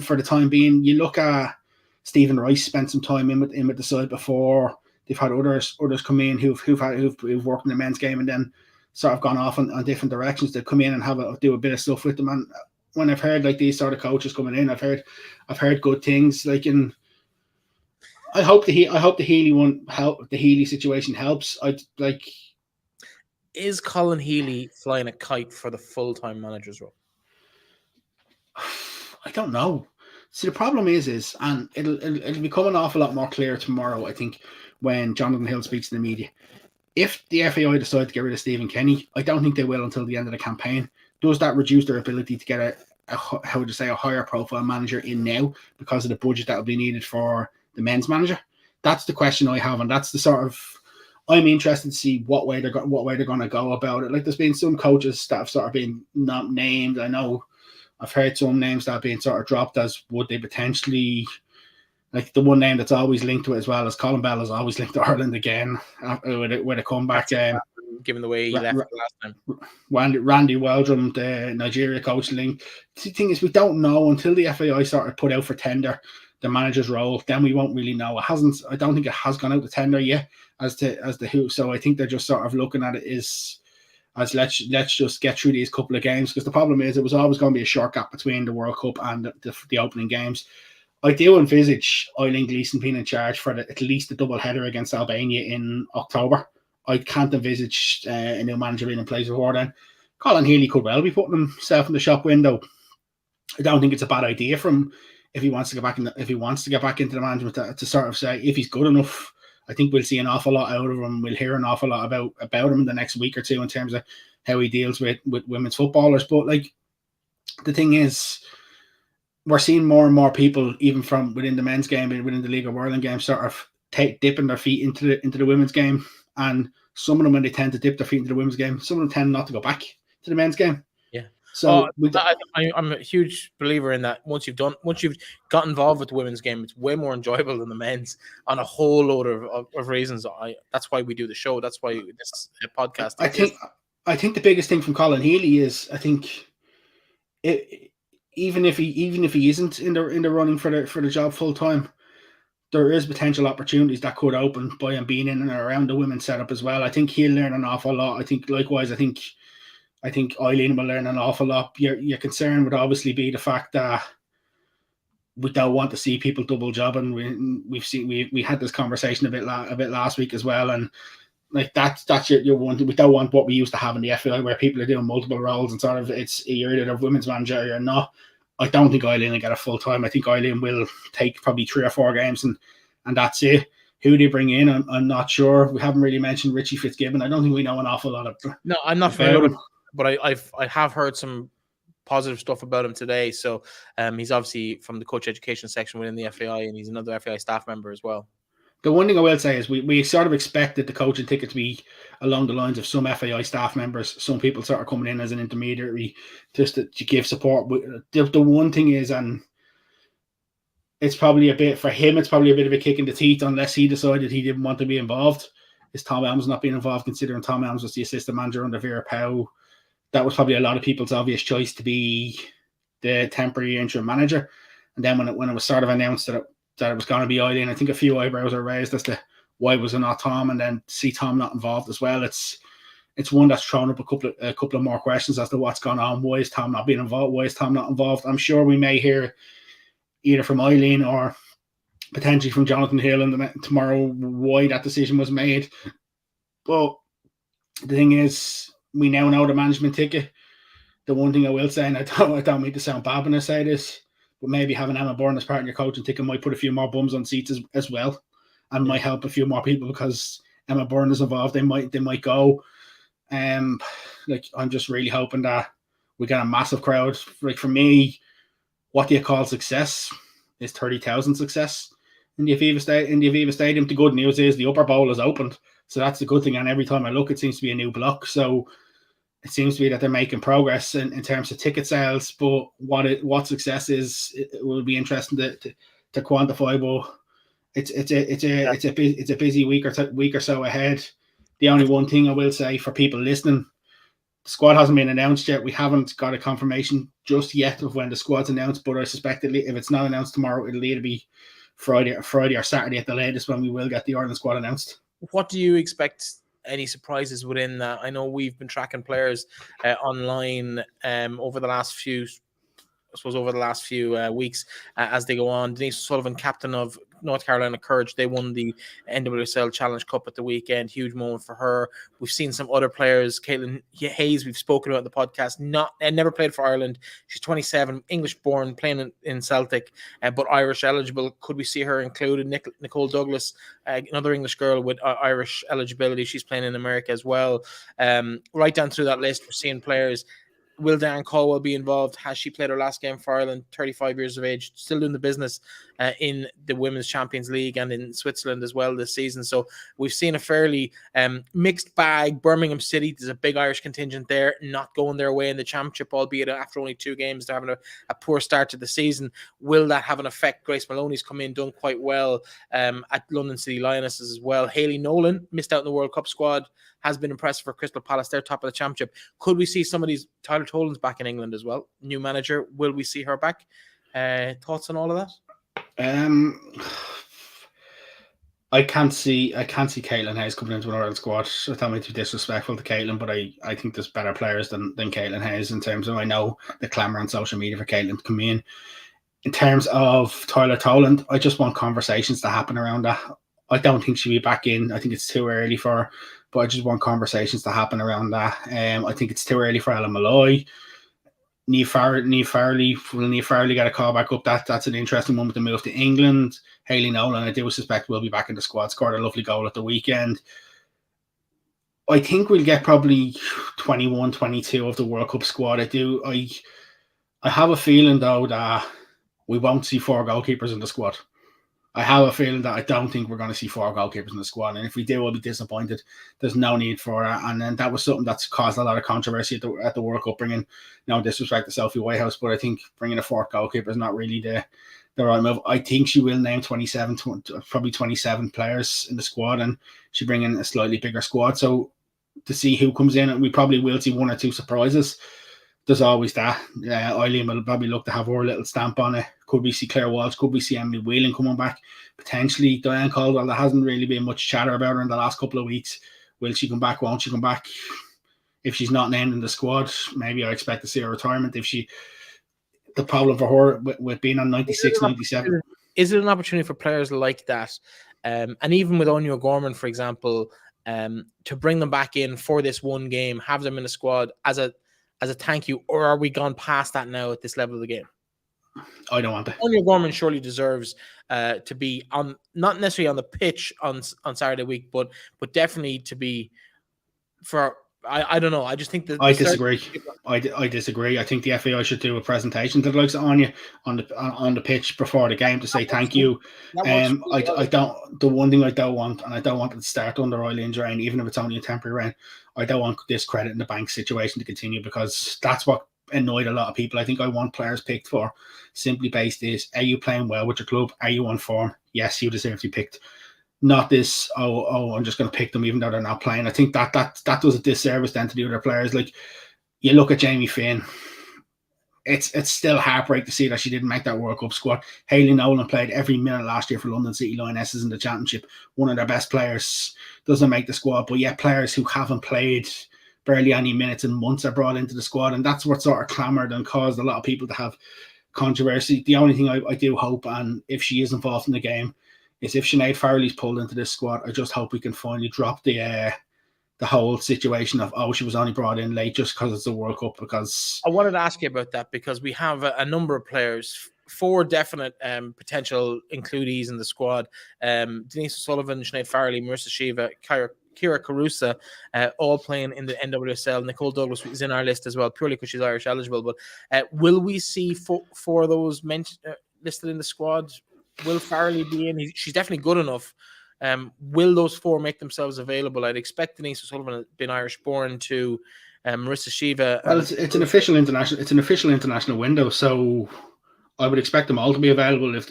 for the time being. You look at Stephen Rice, spent some time in with the side before. They've had others come in who've worked in the men's game and then sort of gone off on different directions. They've come in and do a bit of stuff with them. And when I've heard like these sort of coaches coming in, I've heard good things. Like, I hope the Healy one help. The Healy situation helps. Is Colin Healy flying a kite for the full-time manager's role? I don't know. See, the problem is, and it'll become an awful lot more clear tomorrow, I think, when Jonathan Hill speaks to the media. If the FAI decide to get rid of Stephen Kenny, I don't think they will until the end of the campaign. Does that reduce their ability to get a higher profile manager in now because of the budget that will be needed for the men's manager? That's the question I have, and that's the sort of, I'm interested to see what way they're going to go about it. Like, there's been some coaches that have sort of been not named. I know I've heard some names that have been sort of dropped as would they potentially like the one name that's always linked to it as well as Colin Bell is always linked to Ireland again with a comeback. Given the way he left last time. Randy Waldrum, the Nigeria coach, link. The thing is, we don't know until the FAI started put out for tender the manager's role. Then we won't really know. It hasn't. I don't think it has gone out to tender yet as to who. So I think they're just sort of looking at it as let's just get through these couple of games, because the problem is it was always going to be a short gap between the World Cup and the opening games. I do envisage Eileen Gleeson being in charge for at least a double header against Albania in October. I can't envisage a new manager being in place before then. Colin Healy could well be putting himself in the shop window. I don't think it's a bad idea for him if he wants to get back into the management to sort of say if he's good enough. I think we'll see an awful lot out of him. We'll hear an awful lot about him in the next week or two in terms of how he deals with women's footballers. But like the thing is, we're seeing more and more people, even from within the men's game and within the League of Ireland game, sort of dipping their feet into the women's game. And some of them, when they tend to dip their feet into the women's game, some of them tend not to go back to the men's game. Yeah. So I'm a huge believer in that. Once you've got involved with the women's game, it's way more enjoyable than the men's on a whole load of reasons. That's why we do the show. That's why this podcast. I think the biggest thing from Colin Healy is, I think even if he isn't in the running for the job full time, there is potential opportunities that could open by him being in and around the women's setup as well. I think he'll learn an awful lot. I think likewise, I think Eileen will learn an awful lot. Your concern would obviously be the fact that we don't want to see people double jobbing. We had this conversation a bit last week as well, and like that's your one. We don't want what we used to have in the FAI where people are doing multiple roles and sort of you're either a women's manager or you're not. I don't think Eileen will get a full time. I think Eileen will take probably 3 or 4 games and that's it. Who they bring in, I'm not sure. We haven't really mentioned Richie Fitzgibbon. I don't think we know an awful lot of. No, I'm not familiar with him, but I have heard some positive stuff about him today. So he's obviously from the coach education section within the FAI, and he's another FAI staff member as well. The one thing I will say is we sort of expected the coaching ticket to be along the lines of some FAI staff members, some people sort of coming in as an intermediary just to give support. The one thing is, and it's probably a bit for him, it's probably a bit of a kick in the teeth unless he decided he didn't want to be involved, is Tom Elms not being involved, considering Tom Elms was the assistant manager under Vera Powell. That was probably a lot of people's obvious choice to be the temporary interim manager. And then when it was sort of announced that it was going to be Eileen, I think a few eyebrows are raised as to why was it not Tom, and then see Tom not involved as well. It's one that's thrown up a couple of more questions as to what's going on. Why is Tom not being involved? Why is Tom not involved? I'm sure we may hear either from Eileen or potentially from Jonathan Hill tomorrow why that decision was made. But the thing is, we now know the management ticket. The one thing I will say, and I don't mean to sound bad when I say this, but maybe having Emma Byrne as part of your coaching ticket might put a few more bums on seats as well, and might help a few more people because Emma Byrne is involved. They might go. Like I'm just really hoping that we get a massive crowd. Like for me, what do you call success? Is 30,000 success in the Aviva Stadium. The good news is the upper bowl is opened, so that's the good thing. And every time I look, it seems to be a new block. So it seems to be that they're making progress in terms of ticket sales. But what success is, it will be interesting to quantify. But it's a busy week or so ahead. The only one thing I will say for people listening, the squad hasn't been announced yet. We haven't got a confirmation just yet of when the squad's announced, but I suspect if it's not announced tomorrow, it'll either be Friday or Saturday at the latest when we will get the Ireland squad announced. What do you expect? Any surprises within that? I know we've been tracking players online over the last few weeks as they go on. Denise Sullivan, captain of North Carolina Courage, they won the NWSL Challenge Cup at the weekend. Huge moment for her. We've seen some other players. Caitlin Hayes, we've spoken about in the podcast, never played for Ireland. She's 27, English born, playing in Celtic, but Irish eligible. Could we see her included? Nicole Douglas, another English girl with Irish eligibility. She's playing in America as well. Right down through that list, we're seeing players. Will Diane Caldwell be involved? Has she played her last game for Ireland? 35 years of age, still doing the business. in the Women's Champions League and in Switzerland as well this season. So we've seen a fairly mixed bag. Birmingham City, there's a big Irish contingent there, not going their way in the championship, albeit after only 2 games, they're having a poor start to the season. Will that have an effect? Grace Maloney's come in, done quite well at London City Lionesses as well. Hayley Nolan missed out in the World Cup squad, has been impressive for Crystal Palace. They're top of the championship. Could we see some of these? Tyler Tolan's back in England as well. New manager. Will we see her back? Thoughts on all of that? I can't see Caitlin Hayes coming into an Ireland squad. I don't mean to be disrespectful to Caitlin, but I think there's better players than Caitlin Hayes in terms of, I know the clamour on social media for Caitlin to come in. In terms of Tyler Toland, I just want conversations to happen around that. I don't think she'll be back in. I think it's too early for her, but I just want conversations to happen around that. I think it's too early for Ellen Malloy. Niamh Farley, will Niamh Farley get a call back up? That's an interesting one with the move to England. Hayley Nolan, I do suspect, will be back in the squad. Scored a lovely goal at the weekend. I think we'll get probably 21, 22 of the World Cup squad. I have a feeling, though, that we won't see 4 goalkeepers in the squad. I have a feeling that I don't think we're going to see 4 goalkeepers in the squad. And if we do, I'll be disappointed. There's no need for it. And then that was something that's caused a lot of controversy at the World Cup, bringing, no disrespect to Sophie Whitehouse, but I think bringing a 4th goalkeeper is not really the right move. I think she will name probably 27 players in the squad, and she'll bring in a slightly bigger squad. So to see who comes in, and we probably will see 1 or 2 surprises. There's always that. Eileen will probably look to have her little stamp on it. Could we see Claire Walsh? Could we see Emily Whelan coming back? Potentially Diane Caldwell. There hasn't really been much chatter about her in the last couple of weeks. Will she come back? Won't she come back? If she's not named in the squad, maybe I expect to see her retirement. The problem for her with being on 96, 97. Is it an opportunity for players like that? And even with Anya Gorman, for example, to bring them back in for this one game, have them in the squad as a thank you, or are we gone past that now at this level of the game? I don't want it. Anya Gorman surely deserves to be on, not necessarily on the pitch on Saturday week, but definitely to be for. I don't know. I just think that I disagree. I disagree. I think the FAI should do a presentation to the likes of Anya on the pitch before the game to say thank you. I don't. The one thing I don't want, and I don't want it to start under Eileen's reign, even if it's only a temporary reign. I don't want this credit in the bank situation to continue, because that's what annoyed a lot of people. I think I want players picked for simply based is, are you playing well with your club? Are you on form? Yes, you deserve to be picked. Not this, I'm just going to pick them even though they're not playing. I think that does a disservice then to the other players. Like, you look at Jamie Finn, it's still heartbreak to see that she didn't make that World Cup squad. Hayley Nolan played every minute last year for London City Lionesses in the championship. One of their best players doesn't make the squad, but yet players who haven't played barely any minutes in months are brought into the squad, and that's what sort of clamoured and caused a lot of people to have controversy. The only thing I do hope, and if she is involved in the game, is if Sinead Farrelly's pulled into this squad, I just hope we can finally drop the whole situation of, she was only brought in late just because it's the World Cup. Because I wanted to ask you about that, because we have a number of players, 4 definite potential includees in the squad. Denise O'Sullivan, Sinead Farrelly, Marissa Shiva, Kira Carusa, all playing in the NWSL. Nicole Douglas is in our list as well, purely because she's Irish eligible. But will we see 4 of those listed in the squad? Will Farrelly be in? She's definitely good enough. Will those 4 make themselves available? I'd expect Denise O'Sullivan, been Irish born, to Marissa Shiva. Well, it's an official international. It's an official international window, so I would expect them all to be available. If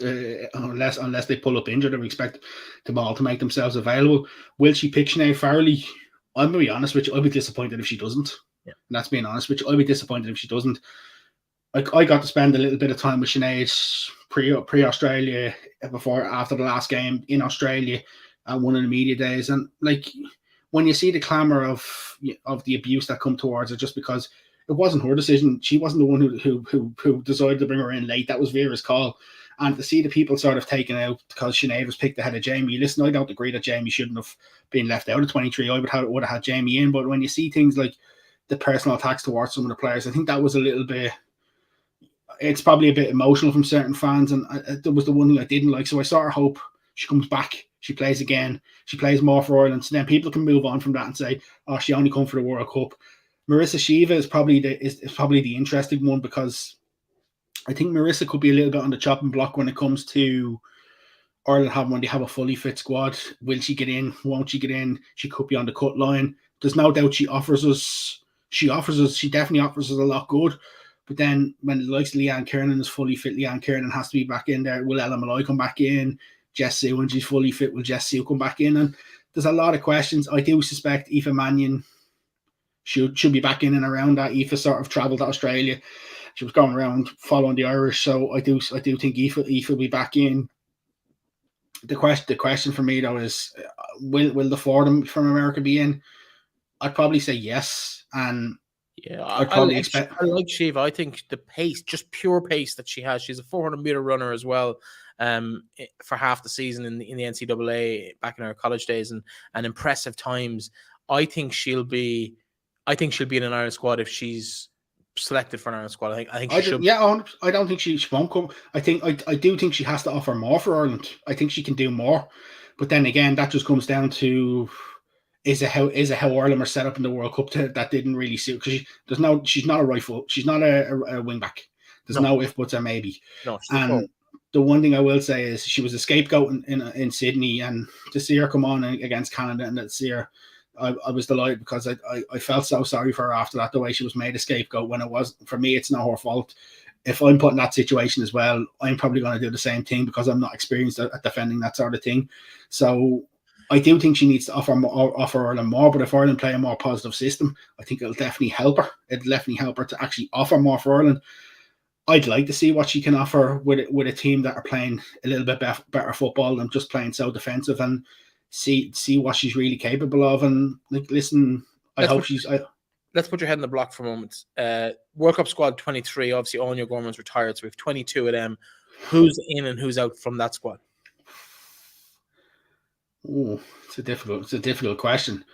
unless they pull up injured, I would expect them all to make themselves available. Will she pick Sinead Farrelly? I'm going to be honest with you. I'd be disappointed if she doesn't. Yeah. And that's being honest with you. I'd be disappointed if she doesn't. I got to spend a little bit of time with Sinead pre-Australia after the last game in Australia at one of the media days, and like, when you see the clamour of the abuse that come towards her just because it wasn't her decision, she wasn't the one who decided to bring her in late. That was Vera's call, and to see the people sort of taken out because Sinead was picked ahead of Jamie. Listen, I don't agree that Jamie shouldn't have been left out of 23. I would have had Jamie in, but when you see things like the personal attacks towards some of the players, I think that was a little bit. It's probably a bit emotional from certain fans, and that was the one thing I didn't like. So I sort of hope she comes back, she plays again, she plays more for Ireland, so then people can move on from that and say, she only come for the World Cup. Marissa Shiva is probably the interesting one, because I think Marissa could be a little bit on the chopping block when it comes to Ireland when they have a fully fit squad. Will she get in? Won't she get in? She could be on the cut line. There's no doubt she definitely offers us a lot good. But then when the likes of Leanne Kiernan is fully fit, Leanne Kiernan has to be back in there. Will Ella Malloy come back in? Jessie, when she's fully fit, will Jessie come back in? And there's a lot of questions. I do suspect Aoife Mannion should be back in and around that. Aoife sort of travelled to Australia. She was going around following the Irish. So I do think Aoife will be back in. The question for me though is, will the Fordham from America be in? I'd probably say yes, and yeah, I'd probably expect. I like Shiva. I think the pace, just pure pace that she has. She's a 400-meter runner as well. For half the season in the NCAA back in her college days, and impressive times. I think she'll be in an Ireland squad if she's selected for an Ireland squad. I think she should. Yeah, I don't think she won't come. I do think she has to offer more for Ireland. I think she can do more, but then again, that just comes down to is it how Ireland are set up in the World Cup that didn't really suit, because she's not a right foot, she's not a wing back. There's no if buts or maybe. No, and the one thing I will say is she was a scapegoat in Sydney, and to see her come on against Canada and to see her, I was delighted, because I felt so sorry for her after that, the way she was made a scapegoat when it was, for me, it's not her fault. If I'm put in that situation as well, I'm probably going to do the same thing, because I'm not experienced at defending that sort of thing. So I do think she needs to offer Ireland more, but if Ireland play a more positive system, I think it'll definitely help her. It'll definitely help her to actually offer more for Ireland. I'd like to see what she can offer with a team that are playing a little bit better football than just playing so defensive, and see what she's really capable of. And listen, let's put your head in the block for a moment. World Cup squad 23, obviously Anya Gorman's retired, so we have 22 of them. Who's in and who's out from that squad? Oh, it's a difficult question.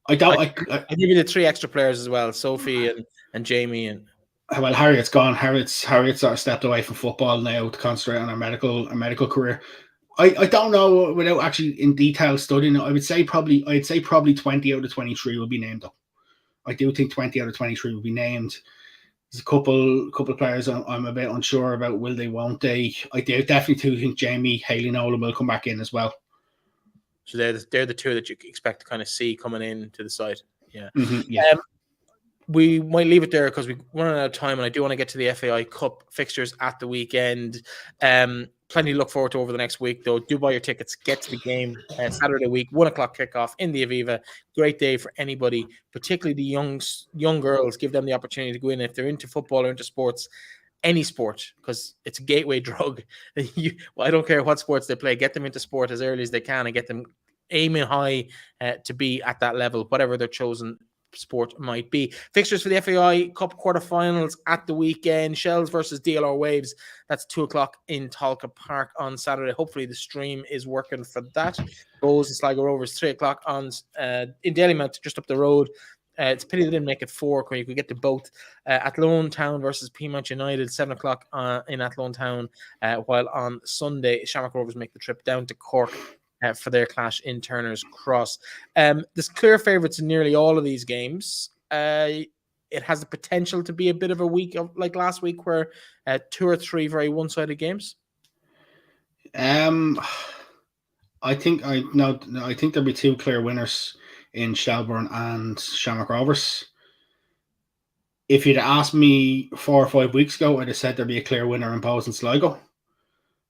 I give you the three extra players as well: Sophie and Jamie and. Well, Harriet's gone. Harriet's sort of stepped away from football now to concentrate on her medical career. I don't know, without actually in detail studying it. I'd say probably 20 out of 23 will be named up. I do think 20 out of 23 will be named. There's a couple of players I'm a bit unsure about. Will they? Won't they? I definitely think Jamie, Hayley Nolan will come back in as well. So they're the two that you expect to kind of see coming in to the side. Yeah. Mm-hmm, yeah. We might leave it there because we're running out of time, and I do want to get to the FAI Cup fixtures at the weekend. Plenty to look forward to over the next week, though. Do buy your tickets. Get to the game Saturday week, 1:00 kickoff in the Aviva. Great day for anybody, particularly the young girls. Give them the opportunity to go in if they're into football or into sports, any sport, because it's a gateway drug. I don't care what sports they play. Get them into sport as early as they can and get them aiming high to be at that level, whatever their chosen sport might be. Fixtures for the FAI Cup quarterfinals at the weekend: Shells versus DLR Waves. That's 2:00 in Talca Park on Saturday. Hopefully the stream is working for that. Bowes and Sligo Rovers 3:00 on in Dalymount, just up the road. It's a pity they didn't make it 4, where you could get to both. Athlone Town versus Peamount United, 7:00 in Athlone Town, while on Sunday Shamrock Rovers make the trip down to Cork for their clash in Turner's Cross. There's clear favourites in nearly all of these games. It has the potential to be a bit of a week of like last week, where 2 or 3 very one-sided games. I think there'll be 2 clear winners in Shelbourne and Shamrock Rovers. If you'd asked me 4 or 5 weeks ago, I'd have said there'd be a clear winner in Bowes and Sligo.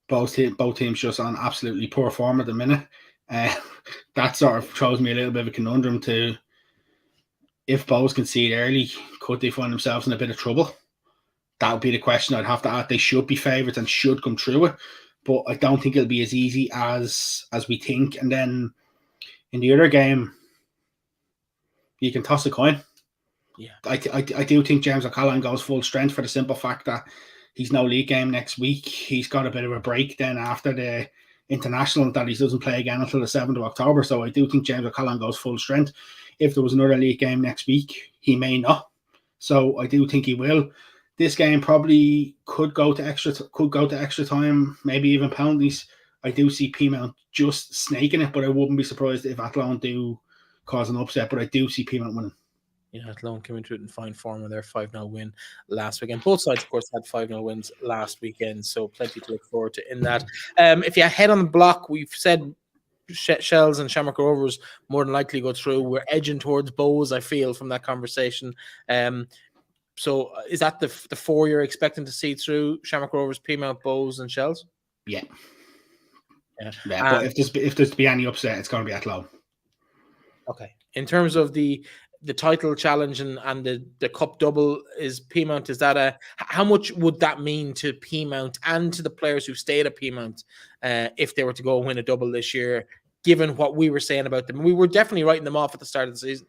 Both teams just on absolutely poor form at the minute. That sort of throws me a little bit of a conundrum to, if Bowes concede early, could they find themselves in a bit of trouble? That would be the question I'd have to ask. They should be favourites and should come through it, but I don't think it'll be as easy as we think. And then in the other game, you can toss a coin. Yeah, I do think James O'Callaghan goes full strength, for the simple fact that he's no league game next week. He's got a bit of a break then after the international, that he doesn't play again until the 7th of October. So I do think James O'Callaghan goes full strength. If there was another league game next week, he may not. So I do think he will. This game probably could go to extra time, maybe even penalties. I do see Peamount just snaking it, but I wouldn't be surprised if Athlone do cause an upset. But I do see Peamount winning. Athlone came into it in fine form with their 5-0 win last weekend. Both sides, of course, had 5-0 wins last weekend, so plenty to look forward to in that. If you head on the block, we've said Shells and Shamrock Rovers more than likely go through. We're edging towards Bows, I feel, from that conversation. So is that the 4 you're expecting to see through? Shamrock Rovers, Peamount, Bows, and Shells? Yeah. But if there's to be any upset, it's going to be Athlone. Okay. In terms of the title challenge and the cup double, is Peamount, is that how much would that mean to Peamount and to the players who stayed at Peamount if they were to go win a double this year, given what we were saying about them? We were definitely writing them off at the start of the season.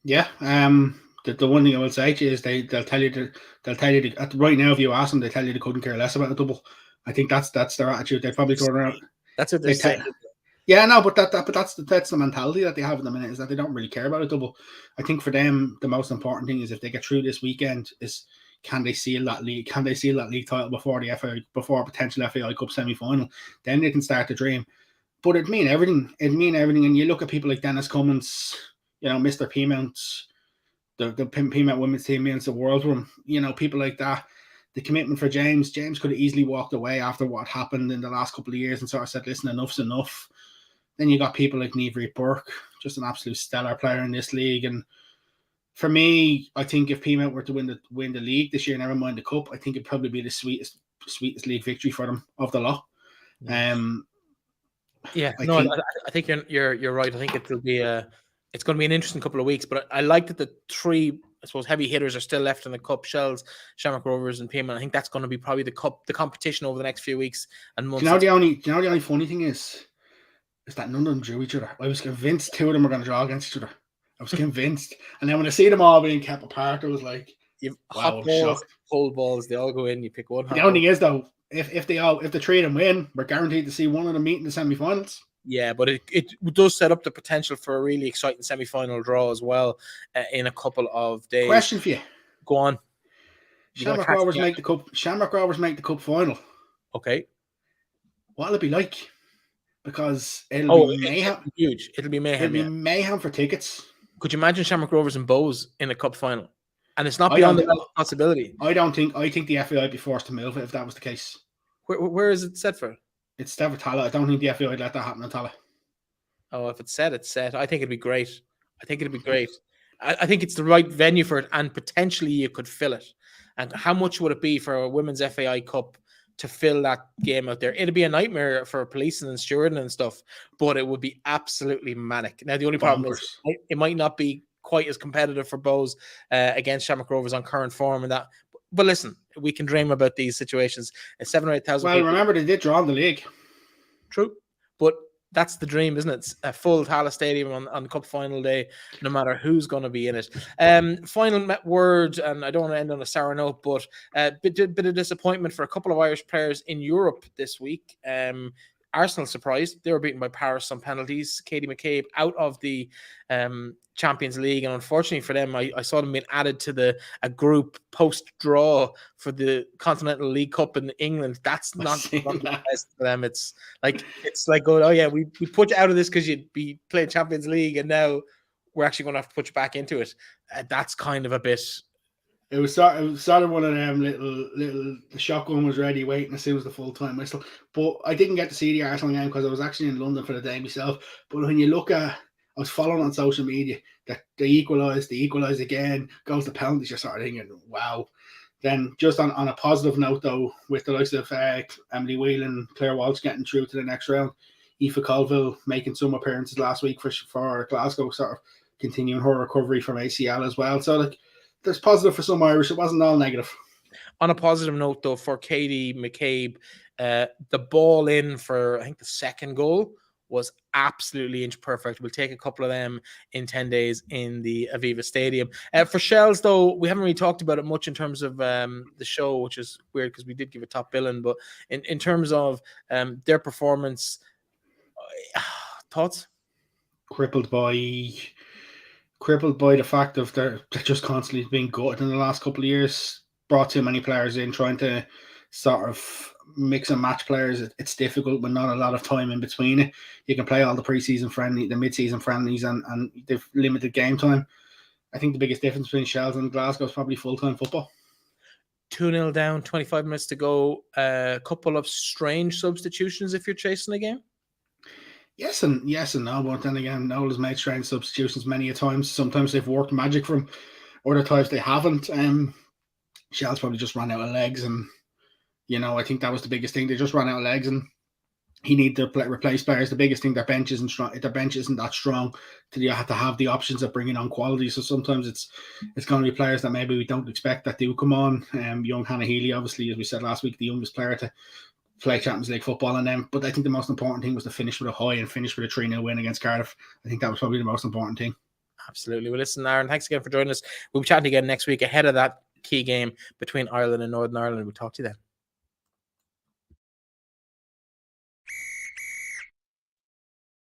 Yeah. The one thing I will say to you is they'll tell you right now, if you ask them, they tell you they couldn't care less about a double. I think that's their attitude. They probably turn around. That's what they're saying. Yeah, no, but that's the mentality that they have at the minute, is that they don't really care about a double. I think for them, the most important thing is if they get through this weekend, is can they seal that league? Can they seal that league title before before a potential FAI Cup semi-final? Then they can start to dream. But it'd mean everything. And you look at people like Dennis Cummins, Mr. Peamount, the Peamount women's team means the world to him. People like that. The commitment for James could have easily walked away after what happened in the last couple of years and sort of said, listen, enough's enough. Then you got people like Niamh Burke, just an absolute stellar player in this league. And for me, I think if Peamount were to win the league this year, never mind the cup, I think it'd probably be the sweetest league victory for them of the lot. I think you're right. I think it's going to be an interesting couple of weeks. But I like that the three, I suppose, heavy hitters are still left in the cup: Shells, Shamrock Rovers, and Peamount. I think that's going to be probably the competition over the next few weeks and months. The only funny thing is that none of them drew each other. I was convinced two of them were going to draw against each other. I was convinced. And then when I see them all being kept apart, I was like, you've hot balls, cold balls, they all go in, you pick one. The only thing is, though, if the three of them win, we're guaranteed to see one of them meet in the semi-finals. Yeah, but it does set up the potential for a really exciting semi-final draw as well in a couple of days. Question for you. Go on. Shamrock Rovers make the cup. Shamrock Rovers make the cup final. Okay. What'll it be like? Because it'll be huge. It'll be mayhem. It'll be mayhem for tickets. Could you imagine Shamrock Rovers and Bows in a cup final? And it's not beyond the possibility. I think the FAI would be forced to move it if that was the case. Where is it set for? It's set for Tala. I don't think the FAI would let that happen in Tala. Oh, if it's set, it's set. I think it'd be great. I think it's the right venue for it, and potentially you could fill it. And how much would it be for a women's FAI Cup to fill that game out there? It'd be a nightmare for policing and stewarding and stuff, but it would be absolutely manic. Now, the only problem is it might not be quite as competitive for Bows against Shamrock Rovers on current form and that. But listen, we can dream about these situations. 7,000 or 8,000. Well, remember they did draw in the league. True, but that's the dream, isn't it? It's a full Tala Stadium on Cup final day, no matter who's going to be in it. Final word, and I don't want to end on a sour note, but a bit of disappointment for a couple of Irish players in Europe this week. Arsenal surprised. They were beaten by Paris on penalties. Katie McCabe out of the Champions League, and unfortunately for them, I saw them being added to a group post-draw for the Continental League Cup in England. That's not the best for them. It's like going, oh yeah, we put you out of this because you'd be playing Champions League, and now we're actually going to have to put you back into it. That's kind of a bit. It was sort of one of them little. The shotgun was ready, waiting as soon as the full time whistle. But I didn't get to see the Arsenal game because I was actually in London for the day myself. But when you look at, I was following on social media that they equalise again, goes to penalties. You're sort of thinking, wow. Then just on a positive note though, with the likes of Emily Whelan, Claire Walsh getting through to the next round, Aoife Colville making some appearances last week for Glasgow, sort of continuing her recovery from ACL as well. So there's positive for some Irish. It wasn't all negative. On a positive note, though, for Katie McCabe, the ball in for, I think, the second goal was absolutely inch perfect. We'll take a couple of them in 10 days in the Aviva Stadium. For Shells, though, we haven't really talked about it much in terms of the show, which is weird because we did give a top billing. But in terms of their performance, thoughts? Crippled by the fact of they're just constantly being gutted in the last couple of years. Brought too many players in, trying to sort of mix and match players. It's difficult with not a lot of time in between it. You can play all the preseason friendly, the mid-season friendlies, and they've limited game time. I think the biggest difference between Shells and Glasgow is probably full-time football. 2-0 down, 25 minutes to go. A couple of strange substitutions if you're chasing a game. Yes and no, but then again, Noel has made strange substitutions many a times. Sometimes they've worked magic from, other times they haven't. Shells probably just ran out of legs, and I think that was the biggest thing. They just ran out of legs, and he needed to replace players. The biggest thing, their bench isn't strong. Their bench isn't that strong. You have to have the options of bringing on quality. So sometimes it's going to be players that maybe we don't expect that do come on. Young Hannah Healy, obviously, as we said last week, the youngest player to play Champions League football, and them. But I think the most important thing was to finish with a high and finish with a 3-0 win against Cardiff. I think that was probably the most important thing. Absolutely. Well, listen, Aaron, thanks again for joining us. We'll be chatting again next week ahead of that key game between Ireland and Northern Ireland. We'll talk to you then.